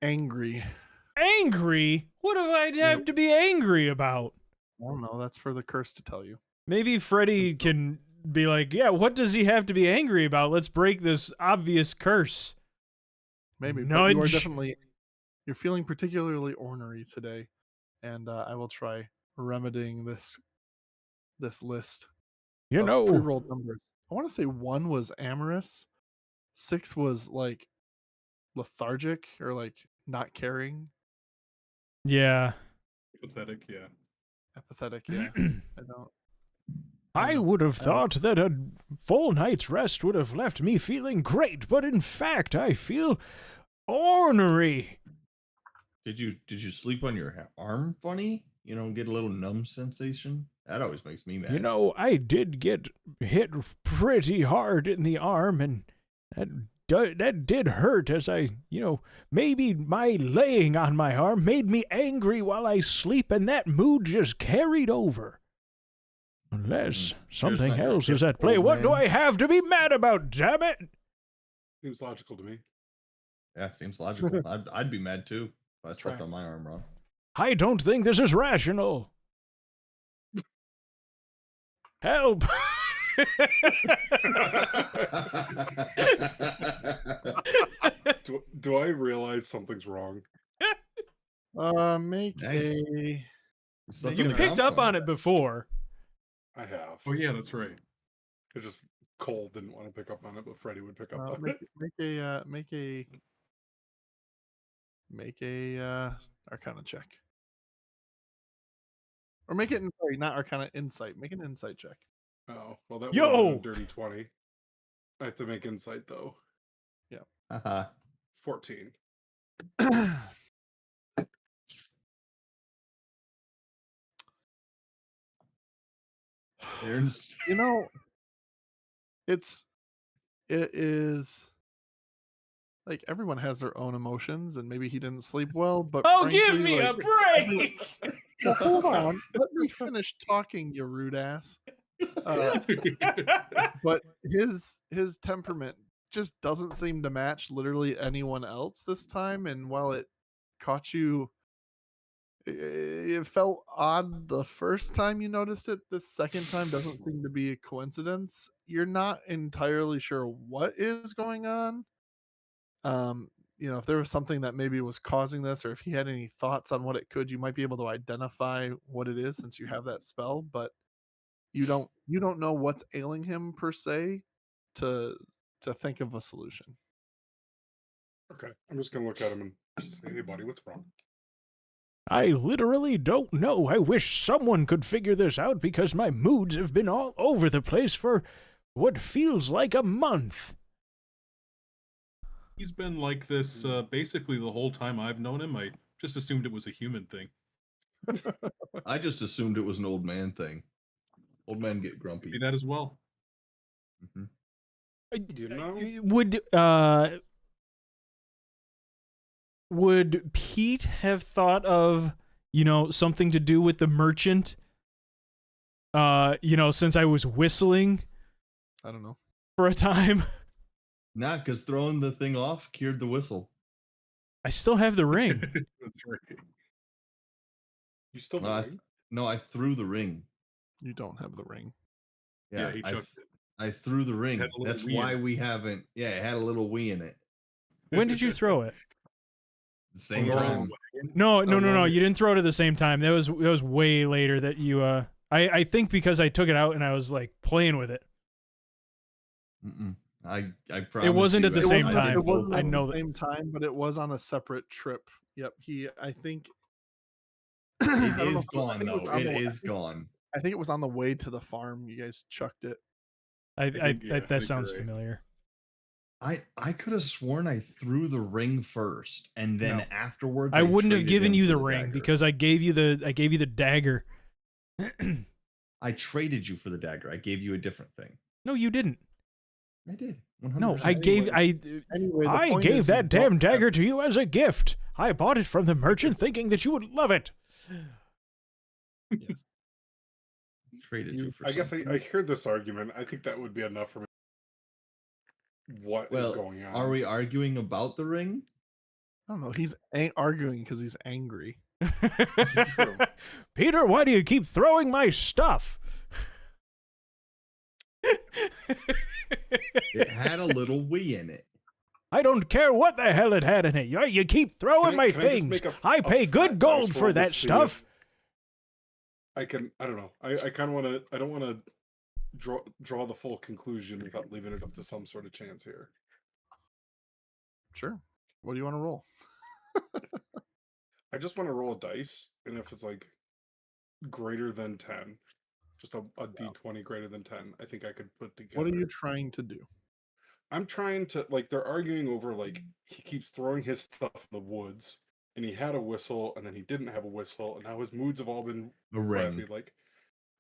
angry. Angry? What do I have to be angry about? I don't know. That's for the curse to tell you. Maybe Freddy can be like, yeah, what does he have to be angry about? Let's break this obvious curse. Maybe. But you are Nudge. definitely. You're feeling particularly ornery today, and I will try remedying this list. You of know, pre-rolled numbers. I want to say 1 was amorous, 6 was like lethargic or like not caring, yeah. Pathetic, yeah. apathetic. Yeah, I don't. I would have thought that a full night's rest would have left me feeling great, but in fact, I feel ornery. Did you sleep on your arm funny? You know, get a little numb sensation? That always makes me mad. You know, I did get hit pretty hard in the arm, and that did hurt as maybe my laying on my arm made me angry while I sleep, and that mood just carried over. Unless something else is at play. What do I have to be mad about, damn it? Seems logical to me. Yeah, seems logical. I'd be mad too if I slept on my arm wrong. I don't think this is rational. Help! Do I realize something's wrong? Make Nice. a. You picked up on it before. I have. Oh yeah, that's right. It just Cole didn't want to pick up on it, but Freddie would pick up on it. Make a Arcana check, or make it not Arcana, insight. Make an insight check. Oh well, that was a dirty 20. I have to make insight though. Uh-huh. 14. You know, it is like everyone has their own emotions, and maybe he didn't sleep well. But give me a break! Well, hold on, let me finish talking, you rude ass. But his temperament just doesn't seem to match literally anyone else this time, and while it caught you, it felt odd the first time you noticed it. The second time doesn't seem to be a coincidence. You're not entirely sure what is going on. If there was something that maybe was causing this, or if he had any thoughts on what it could, you might be able to identify what it is since you have that spell, but you don't know what's ailing him per se to think of a solution. Okay, I'm just gonna look at him and just say, "Hey, buddy, what's wrong?" I literally don't know. I wish someone could figure this out because my moods have been all over the place for what feels like a month. He's been like this basically the whole time I've known him. I just assumed it was a human thing. I just assumed it was an old man thing. Old men get grumpy. Be that as well. Do you know? Would Pete have thought of, something to do with the merchant? Since I was whistling I don't know. for a time. Nah, because throwing the thing off cured the whistle. I still have the ring. That's right. You still ring? No, I threw the ring. You don't have the ring. Yeah, he chucked it. I threw the ring. Had a little That's wee in why it. we haven't. Yeah, it had a little wee in it. When did you throw it? The same Normal time. wagon. No. no. You didn't throw it at the same time. That was way later that you I think because I took it out and I was like playing with it. I promise It wasn't at the same I time. It wasn't I at know the that. same time, but it was on a separate trip. Yep. I think It I don't know is if I gone think it was though. on It the- is gone. I think it was on the way to the farm. You guys chucked it. I think That you're sounds right. familiar. I could have sworn I threw the ring first, and then No. afterwards I wouldn't have traded given him you for the ring dagger. because I gave you the dagger. I traded you for the dagger. I gave you a different thing. No, you didn't. I did. 100%. No, I Anyway, the I point gave is you that don't damn have- dagger to you as a gift. I bought it from the merchant thinking that you would love it. Yes. Traded you for I guess something. I heard this argument. I think that would be enough for me. What is Well, going on? are we arguing about the ring? I don't know. He's arguing because he's angry. True. Peter, why do you keep throwing my stuff? It had a little wee in it. I don't care what the hell it had in it. You keep throwing my Can I just things. make I pay fat good dice gold roll for to that see stuff. if I don't know. I kind of want to. I don't want to draw the full conclusion without leaving it up to some sort of chance here. Sure. What do you want to roll? I just want to roll a dice, and if it's like greater than 10. Just a D20 greater than 10. I think I could put together. What are you trying to do? I'm trying to, like, they're arguing over, like, he keeps throwing his stuff in the woods, and he had a whistle, and then he didn't have a whistle, and now his moods have all been A ring. crappy.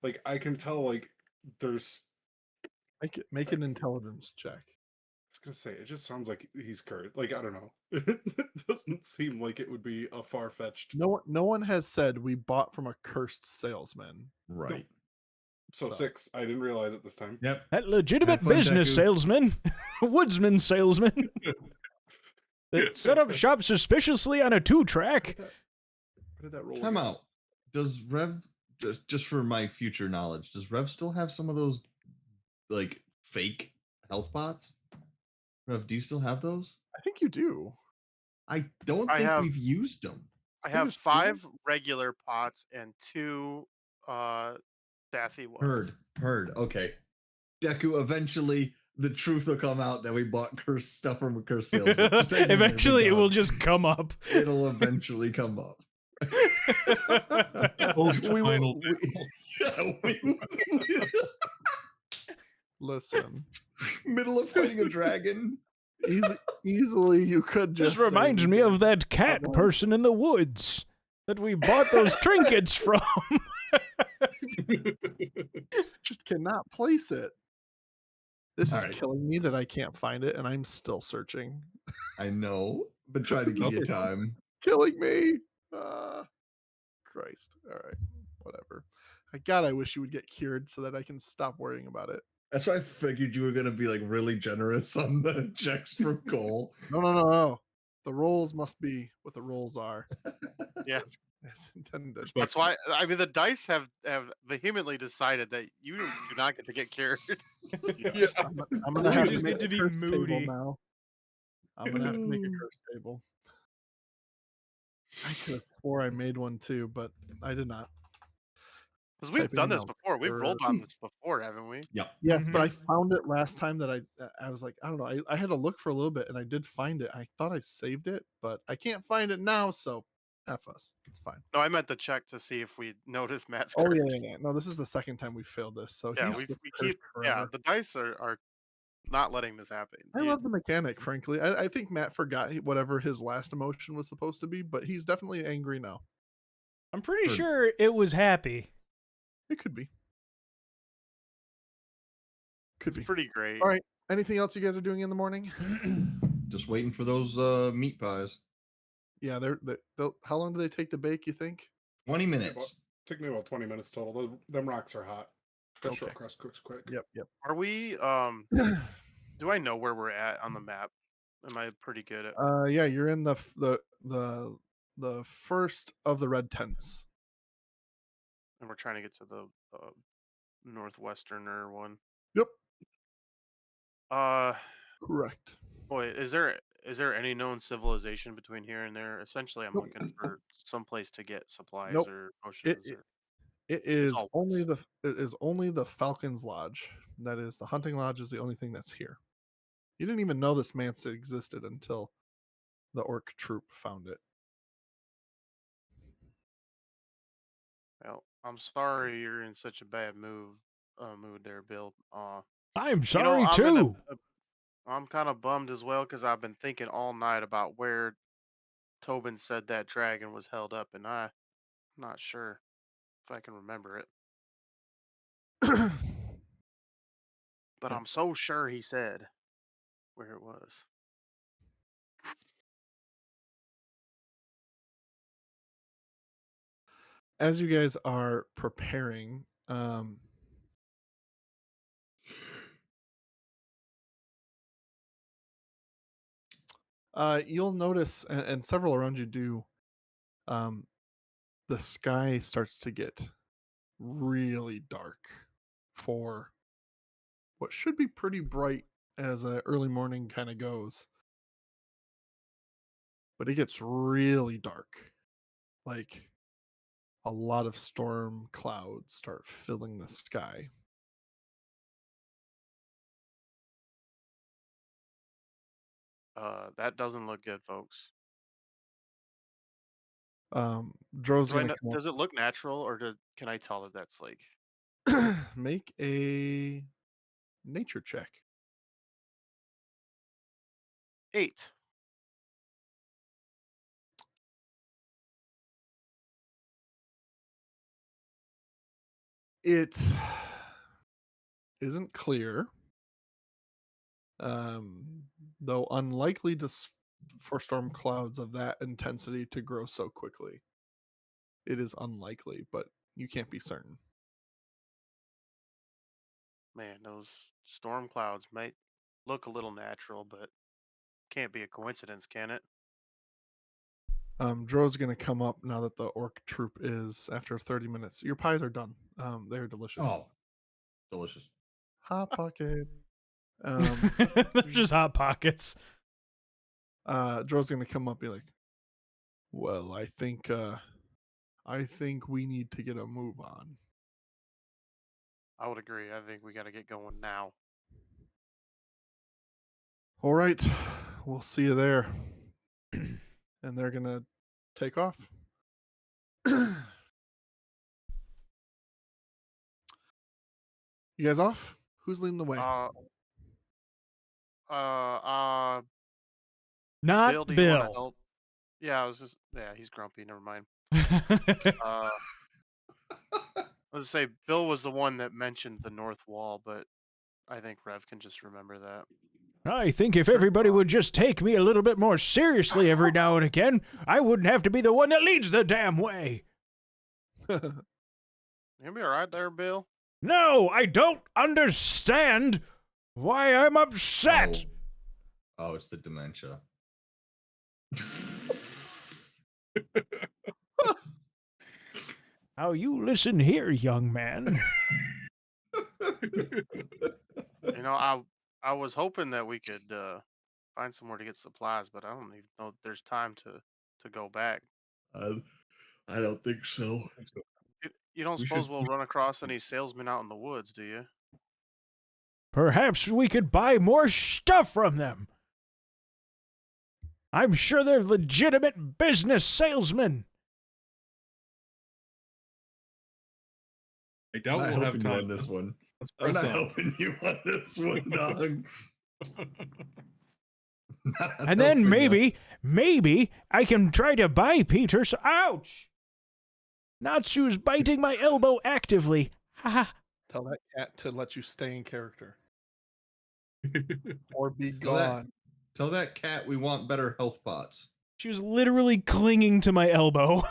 Like I can tell, like, there's. Make an intelligence check. I was gonna say, it just sounds like he's cursed. Like, I don't know. It doesn't seem like it would be a far-fetched. No one has said we bought from a cursed salesman. Right. So 6. I didn't realize it this time. Yep. That legitimate Have fun, business Deku. salesman, woodsman salesman, that set up shop suspiciously on a 2-track. Where did that roll? Time again? out. Does Rev, just for my future knowledge, does Rev still have some of those, like, fake health pots? Rev, do you still have those? I think you do. I don't I think have- we've used them. I think have there's 5 regular pots and 2 sassy ones. Heard. Okay. Deku, eventually the truth will come out that we bought cursed stuff from a cursed salesman. Just hang in there, big Eventually, it dog. will just come up. It'll eventually come up. Post We will- final Listen, middle of fighting a dragon. easily you could just. This reminds me of that cat was. person in the woods that we bought those trinkets from. Just cannot place it. This All is right. killing me that I can't find it, and I'm still searching. I know, but try to give you Okay. time. Killing me. Christ. All right. Whatever. I wish you would get cured so that I can stop worrying about it. That's why I figured you were gonna be like really generous on the checks for Cole. No. The rolls must be what the rolls are. Yeah. As intended. That's why, I mean, the dice have vehemently decided that you do not get to get cured. Yeah. I'm gonna have to just make get to a be curse moody. table now. I'm gonna have to make a curse table. I could have swore I made one too, but I did not. Because we've Typing done this out before. We've rolled curse. on this before, haven't we? Yep. Yes, but I Mhm. found it last time that I was like, I don't know. I had to look for a little bit and I did find it. I thought I saved it, but I can't find it now, so F us. It's fine. No, I meant to check to see if we noticed Matt's Oh curse. yeah. No, this is the second time we failed this, so Yeah, he's we just keep. cursed Yeah, forever. the dice are not letting this happen. I love the mechanic, frankly. I think Matt forgot whatever his last emotion was supposed to be, but he's definitely angry now. I'm pretty Heard. sure it was happy. It could be. Could It's be. pretty great. All right. Anything else you guys are doing in the morning? Just waiting for those meat pies. Yeah, they'll how long do they take to bake, you think? 20 Well, minutes. Took me about 20 minutes total. Them rocks are hot. That Okay. short crust cooks quick. Yep. Are we? Do I know where we're at on the map? Am I pretty good at? Yeah, you're in the first of the red tents. And we're trying to get to the northwesterner one. Yep. Correct. Correct. Boy, is there any known civilization between here and there? Essentially, I'm Nope. looking for some place to get supplies Nope. or potions. It is all only the Falcon's Lodge. That is the hunting lodge is the only thing that's here. You didn't even know this manse existed until the orc troop found it. Well, I'm sorry you're in such a bad mood there, Bill. I'm sorry I'm too. I'm kind of bummed as well because I've been thinking all night about where Tobin said that dragon was held up, and I'm not sure if I can remember it. But Yeah. I'm so sure he said where it was. As you guys are preparing, you'll notice, and several around you do, the sky starts to get really dark for what should be pretty bright as early morning kind of goes. But it gets really dark. Like a lot of storm clouds start filling the sky. That doesn't look good, folks. Dro's Do I gonna know, come does it look natural, or can I tell that that's like up. Make a nature check. 8? It isn't clear, though unlikely for storm clouds of that intensity to grow so quickly. It is unlikely, but you can't be certain. Man, those storm clouds might look a little natural, but can't be a coincidence, can it? Dro's gonna come up now that the orc troop is after 30 minutes. Your pies are done. They're delicious. Oh, delicious. Hot pocket. They're just hot pockets. Dro's gonna come up and be like, well, I think we need to get a move on. I would agree. I think we got to get going now. All right, we'll see you there. And they're gonna take off. You guys off? Who's leading the way? Not Bill, do you want to Bill. help? Yeah, he's grumpy. Never mind. Let's say Bill was the one that mentioned the north wall, but I think Rev can just remember that. I think if everybody would just take me a little bit more seriously every now and again, I wouldn't have to be the one that leads the damn way. You be all right there, Bill? No, I don't understand why I'm upset. Oh, it's the dementia. Now you listen here, young man. You know, I was hoping that we could find somewhere to get supplies, but I don't even know if there's time to go back. I don't think so. You don't We suppose should- we'll run across any salesmen out in the woods, do you? Perhaps we could buy more stuff from them. I'm sure they're legitimate business salesmen. I doubt I'm we'll not have helping you time on this one. Let's I'm press not on. helping you on this one, dog. Not And then helping ya. maybe I can try to buy Peter's. Ouch! Natsu's biting my elbow actively. Haha. Tell that cat to let you stay in character or be Tell that- gone. Tell that cat we want better health pots. She was literally clinging to my elbow.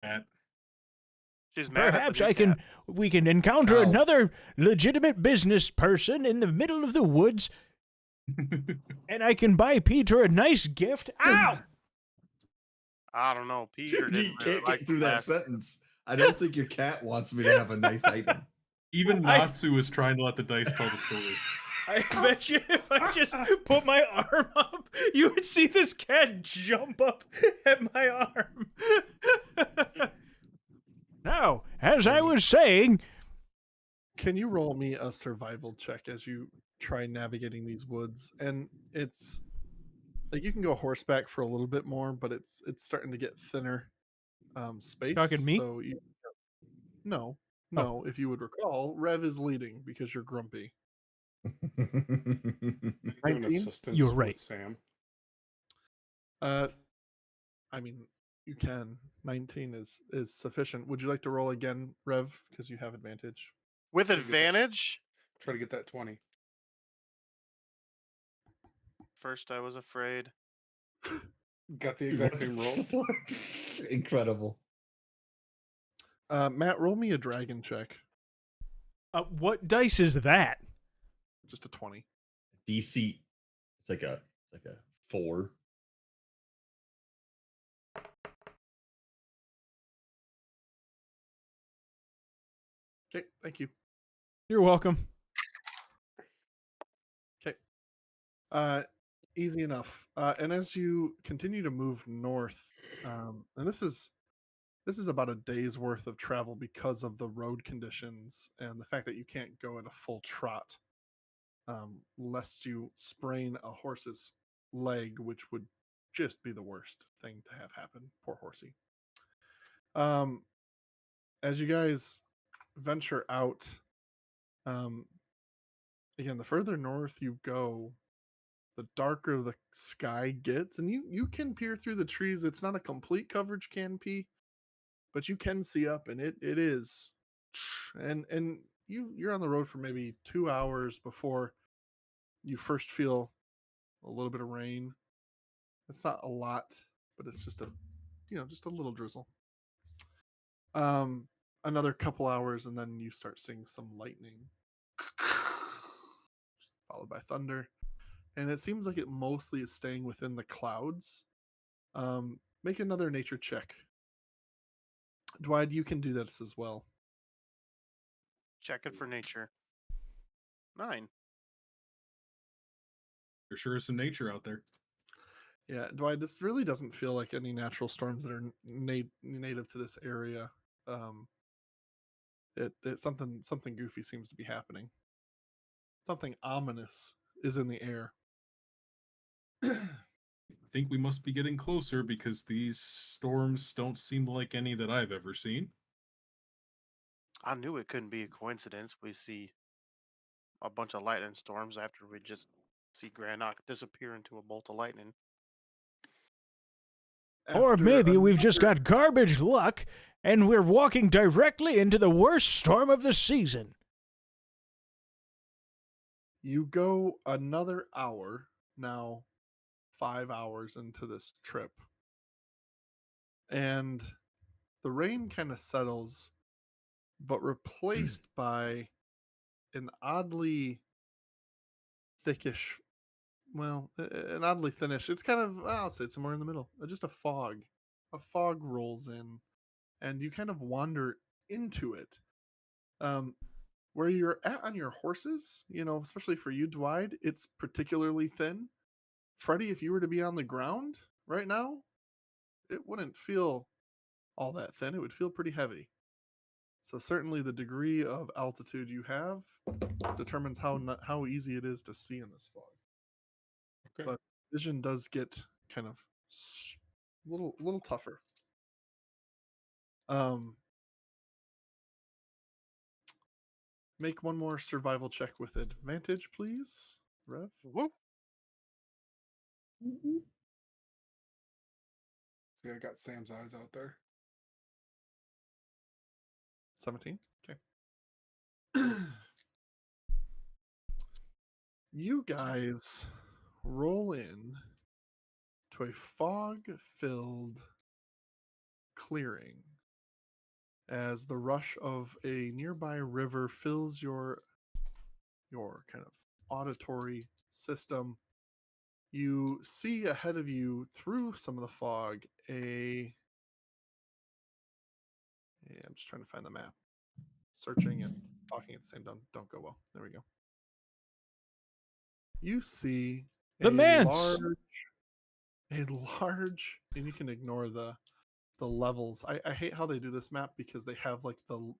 Matt. She's mad at the Perhaps new cat. we can encounter Ow. another legitimate business person in the middle of the woods, and I can buy Peter a nice gift. Ow! I don't know. Peter Dude, you didn't really can't like get through the that last- sentence. I don't think your cat wants me to have a nice item. Even Natsu is trying to let the dice tell the story. I bet you if I just put my arm up, you would see this cat jump up at my arm. Now, as I was saying, Can you roll me a survival check as you try navigating these woods? And it's like you can go horseback for a little bit more, but it's starting to get thinner space. Talking me? So no. If you would recall, Rev is leading because you're grumpy. Give an 19? assistance You're with right. Sam. I mean, you can. 19 is sufficient. Would you like to roll again, Rev? Because you have advantage. With Try to get that- advantage? Try to get that 20. First, I was afraid. Got the exact same roll. Incredible. Matt, roll me a dragon check. what dice is that? Just a 20. DC. It's like a 4. Okay, thank you. You're welcome. Easy enough. And as you continue to move north, and this is about a day's worth of travel because of the road conditions and the fact that you can't go at a full trot, lest you sprain a horse's leg, which would just be the worst thing to have happen. Poor horsey. As you guys venture out, again, the further north you go, the darker the sky gets, and you can peer through the trees. It's not a complete coverage canopy, but you can see up, and it is, and you're on the road for maybe 2 hours before you first feel a little bit of rain. It's not a lot, but it's just just a little drizzle. Another couple hours, and then you start seeing some lightning, followed by thunder, and it seems like it mostly is staying within the clouds. Make another nature check. Dwight, you can do this as well. Check it for nature. 9. There sure is some nature out there. Yeah, Dwight, this really doesn't feel like any natural storms that are native to this area. It something goofy seems to be happening. Something ominous is in the air. I think we must be getting closer because these storms don't seem like any that I've ever seen. I knew it couldn't be a coincidence. We see a bunch of lightning storms after we just see Granok disappear into a bolt of lightning. Or After maybe we've just another- got garbage luck and we're walking directly into the worst storm of the season. You go another hour, now 5 hours into this trip, and the rain kind of settles, but replaced by an oddly thickish, an oddly thinnish. It's kind of, I'll say it's somewhere in the middle. Just a fog. A fog rolls in, and you kind of wander into it. Where you're at on your horses, especially for you, Dwight, it's particularly thin. Freddie, if you were to be on the ground right now, it wouldn't feel all that thin. It would feel pretty heavy. So certainly the degree of altitude you have determines how easy it is to see in this fog. Okay. But vision does get kind of a little tougher. Make one more survival check with advantage, please, Rev. Woo! See, I got Sam's eyes out there. 17. Okay. You guys roll in to a fog-filled clearing as the rush of a nearby river fills your kind of auditory system. You see ahead of you through some of the fog I'm just trying to find the map. Searching and talking at the same time don't go well. There we go. You see The a manse! large, and you can ignore the levels. I hate how they do this map because they have like the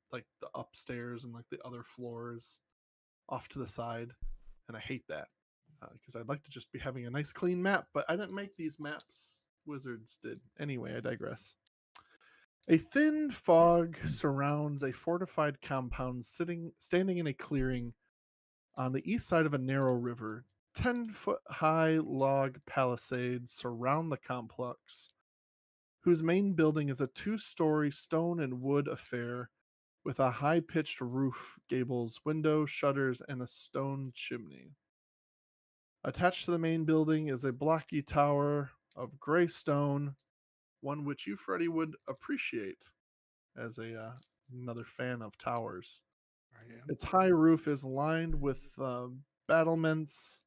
upstairs and like the other floors off to the side, and I hate that because I'd like to just be having a nice clean map, but I didn't make these maps. Wizards did. Anyway, I digress. A thin fog surrounds a fortified compound standing in a clearing on the east side of a narrow river. 10-foot-high log palisades surround the complex, whose main building is a 2-story stone and wood affair with a high-pitched roof, gables, windows, shutters, and a stone chimney. Attached to the main building is a blocky tower of gray stone, one which you, Freddie, would appreciate as another fan of towers. I am. Its high roof is lined with battlements.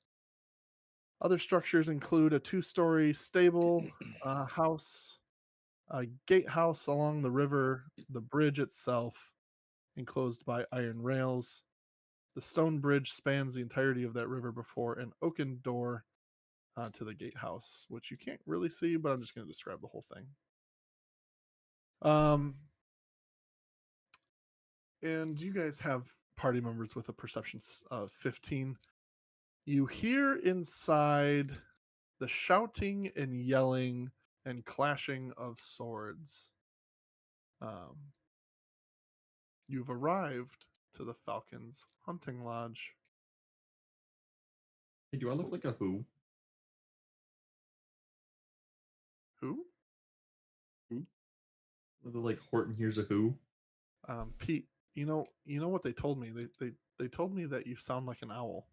Other structures include a 2-story stable house, a gatehouse along the river, the bridge itself, enclosed by iron rails. The stone bridge spans the entirety of that river before an oaken door to the gatehouse, which you can't really see, but I'm just going to describe the whole thing. And you guys have party members with a perception of 15. You hear inside the shouting and yelling and clashing of swords. You've arrived to the Falcon's hunting lodge. Hey, do I look like a who? Who? Like Horton here's a who? Pete, you know what they told me? They told me that you sound like an owl.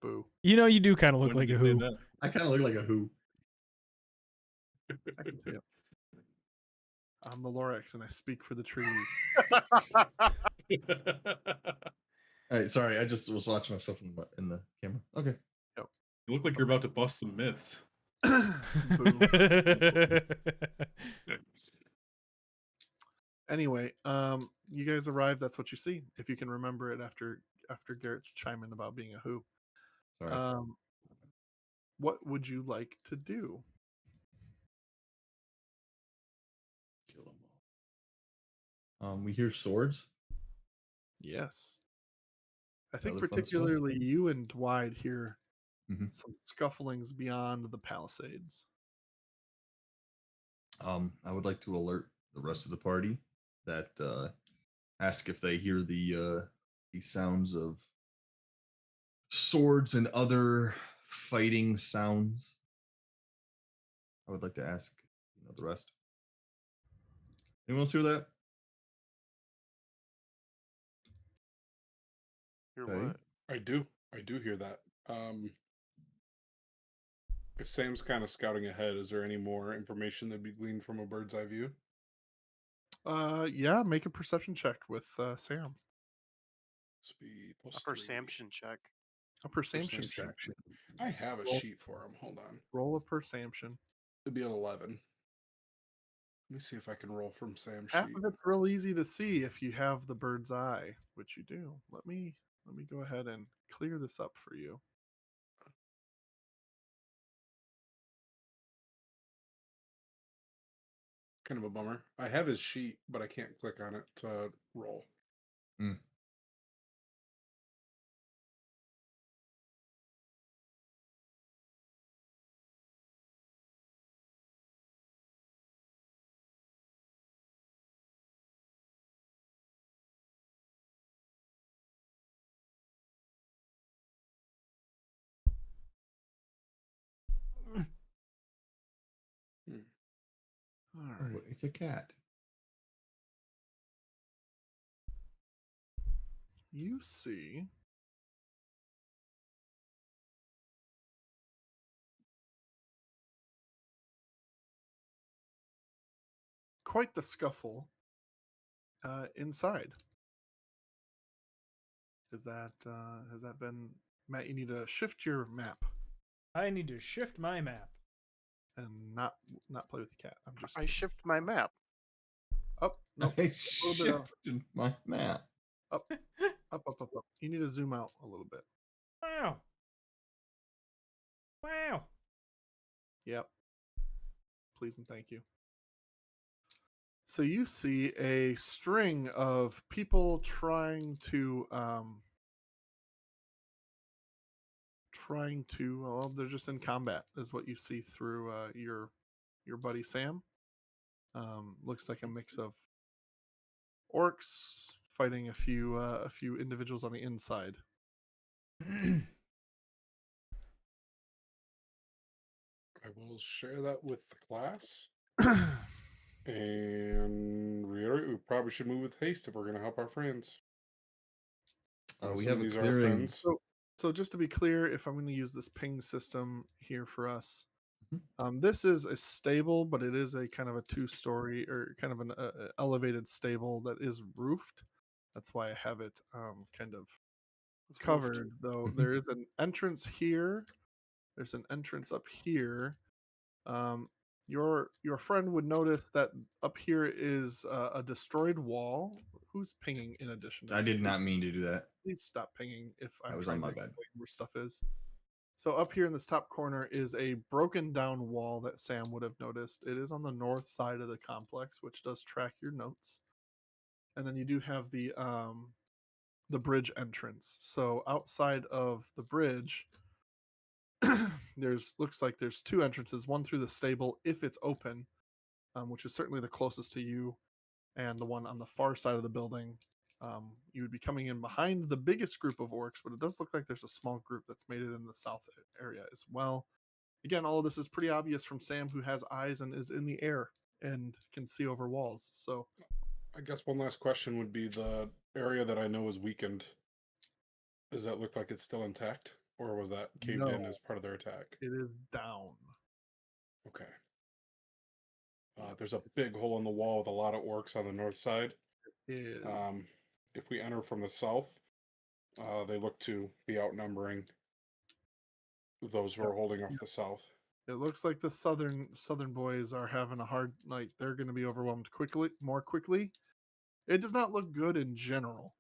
Boo. You do kind of look When like did a they say who. that? I kind of look like a who. I can see it. I'm the Lorax and I speak for the trees. All right, sorry, I just was watching myself in the camera. Okay. You look like you're about to bust some myths. Boo. Anyway, you guys arrived. That's what you see. If you can remember it after Garrett's chime in about being a who. Sorry. What would you like to do? Kill them all. We hear swords. Yes. I think Other fun stuff? particularly you and Dwight hear Mhm. some scufflings beyond the palisades. I would like to alert the rest of the party that ask if they hear the sounds of swords and other fighting sounds. I would like to ask the rest. Anyone else hear that? Hear Okay. what? I do hear that. If Sam's kind of scouting ahead, is there any more information that be gleaned from a bird's eye view? Yeah, make a perception check with Sam. Speed A plus 3. perception check. A perception Perception check. I have a Roll. sheet for him. Hold on. Roll a perception. It'd be an 11. Let me see if I can roll from Sam's Half sheet. of it's real easy to see if you have the bird's eye, which you do. Let me go ahead and clear this up for you. Kind of a bummer. I have his sheet, but I can't click on it to roll. Mm. All Oh, right. it's a cat. You see quite the scuffle inside. Has that been Matt? You need to shift your map I need to shift my map. and not play with the cat. I'm just I shift my map. up. Nope. I little bit off. shifted my map. Up. You need to zoom out a little bit. Wow. Wow. Yep. Please and thank you. So you see a string of people trying to well, they're just in combat is what you see through your buddy Sam. Looks like a mix of orcs fighting a few individuals on the inside. I will share that with the class. And reiterate, we probably should move with haste if we're going to help our friends. We have a these are our clearing. friends. So just to be clear, if I'm going to use this ping system here for us, Mhm. this is a stable, but it is a kind of a two-story or kind of an elevated stable that is roofed. That's why I have it kind of It's covered. roofed. Though Mhm. there is an entrance here. There's an entrance up here. Your friend would notice that up here is a destroyed wall. Who's pinging in addition to I me? did not mean to do that. Please stop pinging if I'm was trying on to my bad. explain where stuff is. So up here in this top corner is a broken down wall that Sam would have noticed. It is on the north side of the complex, which does track your notes. And then you do have the the bridge entrance. So outside of the bridge, looks like there's two entrances. One through the stable, if it's open, which is certainly the closest to you, and the one on the far side of the building. You would be coming in behind the biggest group of orcs, but it does look like there's a small group that's made it in the south area as well. Again, all of this is pretty obvious from Sam, who has eyes and is in the air and can see over walls. So, I guess one last question would be the area that I know is weakened. Does that look like it's still intact, or was that caved in No. as part of their attack? it is down. Okay. There's a big hole in the wall with a lot of orcs on the north side. It is. If we enter from the south, they look to be outnumbering those who are holding off the south. It looks like the southern boys are having a hard, like they're going to be overwhelmed more quickly. It does not look good in general.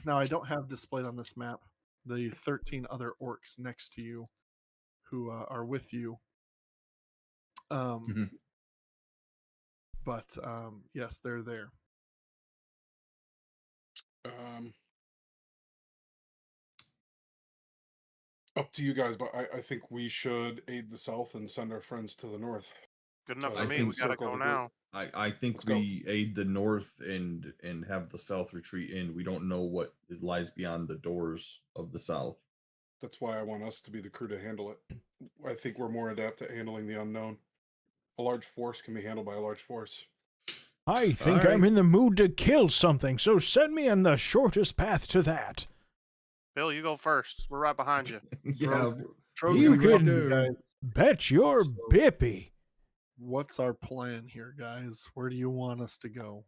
Now, I don't have displayed on this map the 13 other orcs next to you who are with you. But yes, they're there. Up to you guys, but I think we should aid the south and send our friends to the north. Good enough So for I me. think We gotta circle go the group. now. I think Let's go. we aid the north and have the south retreat in. We don't know what lies beyond the doors of the south. That's why I want us to be the crew to handle it. I think we're more adept at handling the unknown. A large force can be handled by a large force. I think All I'm right. in the mood to kill something, so send me on the shortest path to that. Bill, you go first. We're right behind you. Yeah, Tro's You gonna be can- you guys. Bet your So- bippy. What's our plan here, guys? Where do you want us to go?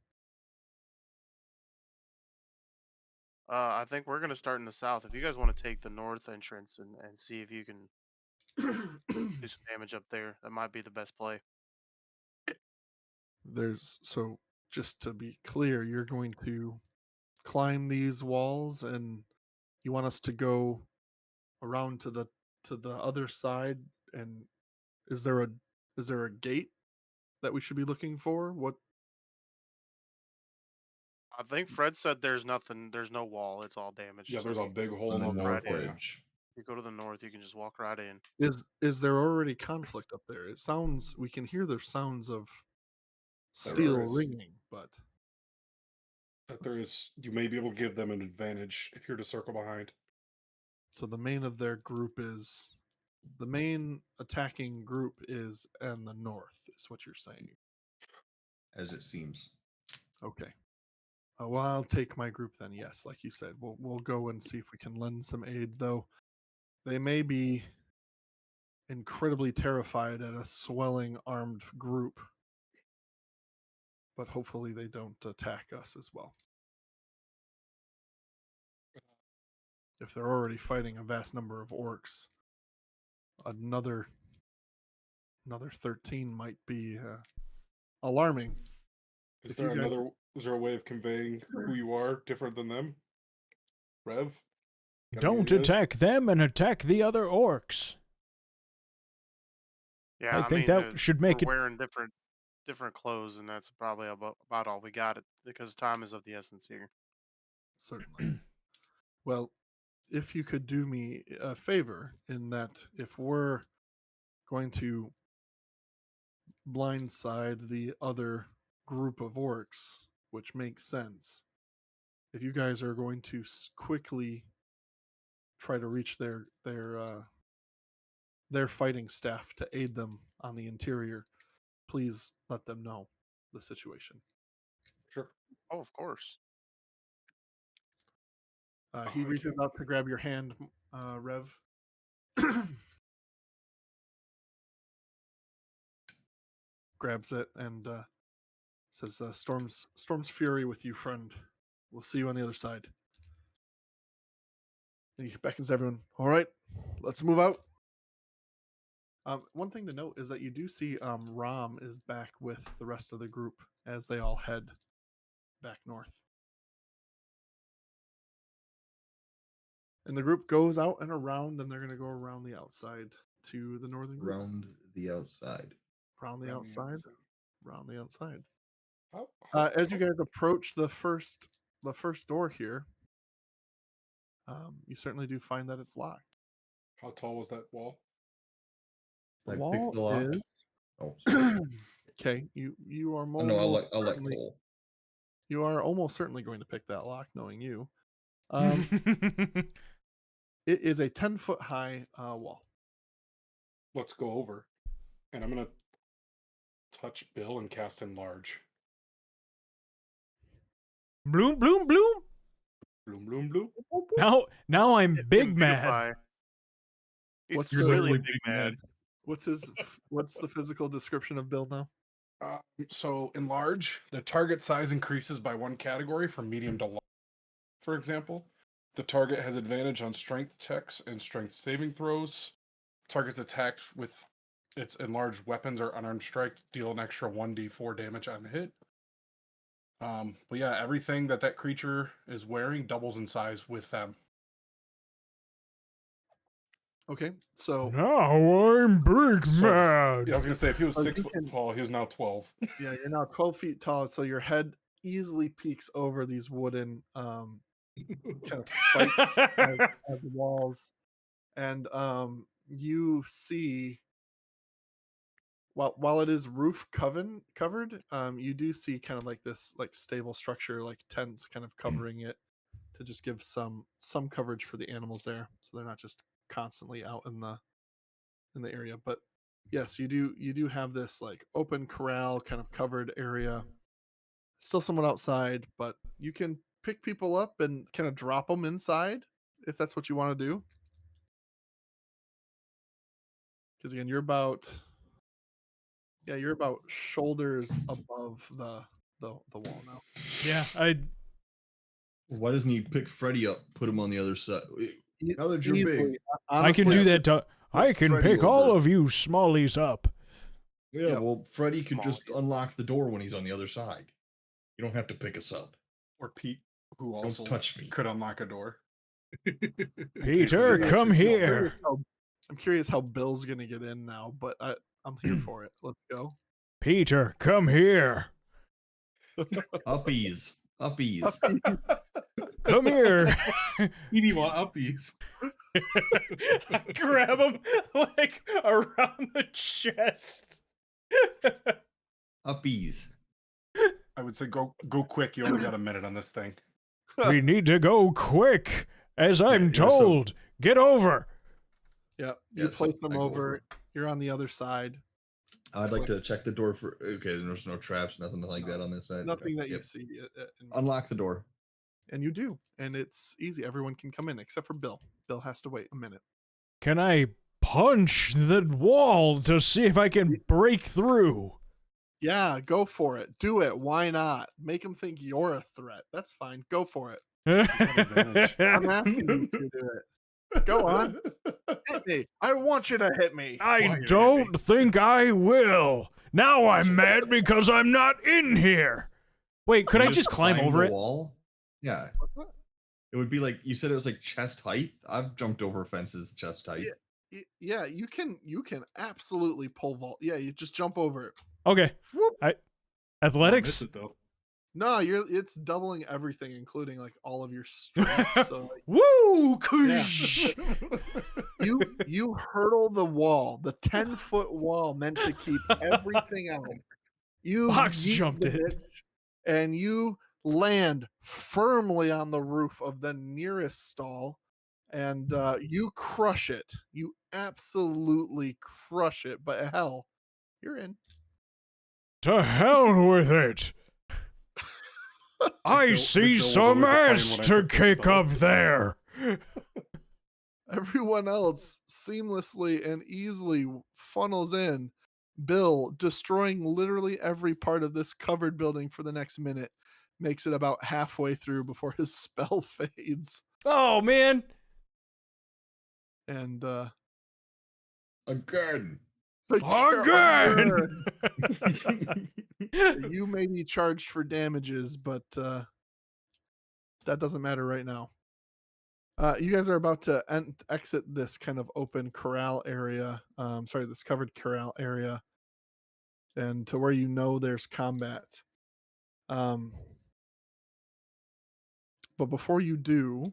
I think we're gonna start in the south. If you guys want to take the north entrance and see if you can do some damage up there, that might be the best play. So just to be clear, you're going to climb these walls, and you want us to go around to the other side. And is there a gate that we should be looking for? What? I think Fred said there's nothing. There's no wall. It's all damaged. Yeah, there's a big hole on in the the north north area. edge. You go to the north, you can just walk right in. Is there already conflict up there? It sounds, we can hear the sounds of There steel is. ringing, but That there is, you may be able to give them an advantage if you're to circle behind. so the main attacking group is in the north, is what you're saying. As it seems. Okay. Well, I'll take my group then. Yes, like you said, we'll go and see if we can lend some aid. Though they may be incredibly terrified at a swelling armed group, but hopefully they don't attack us as well. If they're already fighting a vast number of orcs, another 13 might be alarming. Is If there you guys- another? Is there a way of conveying who you are different than them? Rev? Got any Don't ideas? attack them and attack the other orcs. Yeah, I think mean, that should make we're it. wearing different clothes, and that's probably about all we got. It because time is of the essence here. Certainly. Well, if you could do me a favor, in that if we're going to blindside the other group of orcs, which makes sense, if you guys are going to quickly try to reach their fighting staff to aid them on the interior, please let them know the situation. Sure. Oh, of course. He I reaches can't- out to grab your hand, Rev. Grabs it and says, "Storm's fury with you, friend. We'll see you on the other side." And he beckons everyone. All right, let's move out. One thing to note is that you do see Ram is back with the rest of the group as they all head back north. And the group goes out and around, and they're going to go around the outside to the northern group. Around the outside. Around the outside. Around the outside. How- As you guys approach the first door here, you certainly do find that it's locked. How tall was that wall? The I picked wall the lock. is Oh, sorry. okay. You are Oh, no, I'll let certainly, Cole. you are almost certainly going to pick that lock, knowing you. It is a 10-foot high wall. Let's go over. And I'm going to touch Bill and cast Enlarge. Bloom, bloom, bloom. Bloom, bloom, bloom. Now I'm big mad. Beautify. What's It's the- really Really big big mad. What's the physical description of Bill now? So Enlarge, the target size increases by 1 category from medium to large. For example, the target has advantage on strength checks and strength saving throws. Targets attacked with its enlarged weapons or unarmed strike deal an extra 1d4 damage on hit. But yeah, everything that creature is wearing doubles in size with them. Okay, so Now I'm big So, mad. Yeah, I was gonna say if he was Oh, 6 you foot can- tall, he was now 12. yeah, you're now 12 feet tall, so your head easily peeks over these wooden kind of spikes as walls, and you see while it is roof covered, you do see kind of like this like stable structure, like tents kind of covering it to just give some coverage for the animals there, so they're not just constantly out in the area. But yes, you do have this like open corral kind of covered area. Still someone outside, but you can pick people up and kind of drop them inside if that's what you want to do. Because again, you're about shoulders above the wall now. Yeah, Why doesn't he pick Freddy up, put him on the other side? Now that you're Easily, big. I can honestly, do that. I can Freddy pick all over. of you smallies up. Yeah, Yep. well, Freddy could just Small. unlock the door when he's on the other side. You don't have to pick us up. Or Pete, who Don't also touch me. could unlock a door. Peter, Casey is come actually still here. there. I'm curious how Bill's gonna get in now, but I'm here for it. Let's go. Peter, come here. Uppies. Uppies. Come here. Petey want uppies. Grab him like around the chest. Uppies. I would say go quick. You only got a minute on this thing. We need to go quick, as I'm yeah, so- told. Get over. Yeah, you Yes, place them I go over. over. You're on the other side. I'd like to check the door for. Okay, there's no traps, nothing like that on this side. Nothing Okay, that you yep. see, Unlock the door. and you do, and it's easy. Everyone can come in except for Bill. Bill has to wait a minute. Can I punch the wall to see if I can break through? Yeah, go for it. Do it. Why not? Make them think you're a threat. That's fine. Go for it. advantage. I'm asking you to do it. Go on. Hit me. I want you to hit me. I don't think I will. Now I'm mad because I'm not in here. Wait, could Can I you just climb over the it? wall? Yeah. It would be like you said. It was like chest height. I've jumped over fences chest height. Yeah, you can absolutely pole vault. Yeah, you just jump over it. Okay. Whoop. Don't miss Athletics? it, though. No, it's doubling everything, including like all of your strength. So like, Woo! Yeah. Kush! you hurdle the wall, the 10-foot wall meant to keep everything out. You Box yeet jumped the it. bitch, and you land firmly on the roof of the nearest stall, and you crush it. You absolutely crush it. But hell, you're in. To hell with it! I Bill see was some always ass the plan when I to took the kick spell. up there. Everyone else seamlessly and easily funnels in. Bill, destroying literally every part of this covered building for the next minute, makes it about halfway through before his spell fades. Oh, man. And Again. Again! You may be charged for damages, but that doesn't matter right now. You guys are about to exit this kind of open corral area. This covered corral area, and to where you know there's combat. But before you do,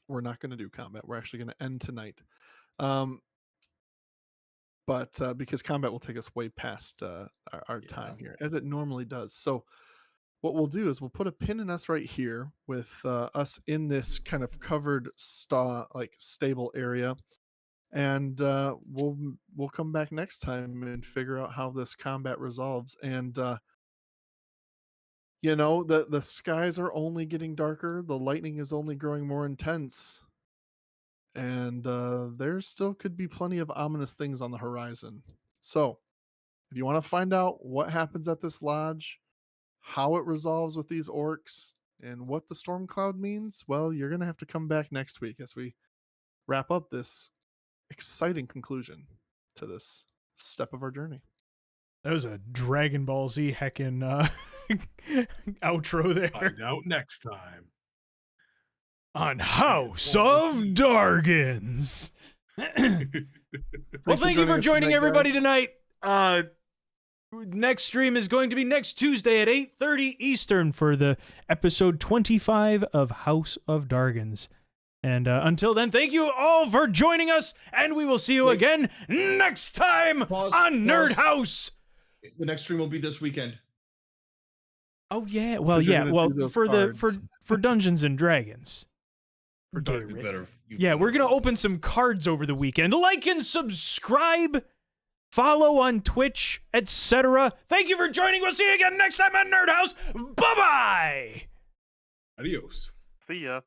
we're not going to do combat. We're actually going to end tonight. But because combat will take us way past our time here, as it normally does. So what we'll do is we'll put a pin in us right here with us in this kind of covered stable area. And we'll come back next time and figure out how this combat resolves. And the skies are only getting darker. The lightning is only growing more intense. And there still could be plenty of ominous things on the horizon. So if you want to find out what happens at this lodge, how it resolves with these orcs, and what the storm cloud means, well, you're going to have to come back next week as we wrap up this exciting conclusion to this step of our journey. That was a Dragon Ball Z heckin' outro there. Find out next time on House of Dargons. Well, thank you for joining everybody tonight. Next stream is going to be next Tuesday at 8:30 Eastern for the episode 25 of House of Dargons. And until then, thank you all for joining us, and we will see you again next time on NerdHaus. The next stream will be this weekend. Oh yeah, well yeah, well for Dungeons and Dragons. We're gonna open some cards over the weekend. Like and subscribe, follow on Twitch, etc. Thank you for joining. We'll see you again next time on NerdHaus. Bye bye. Adios. See ya.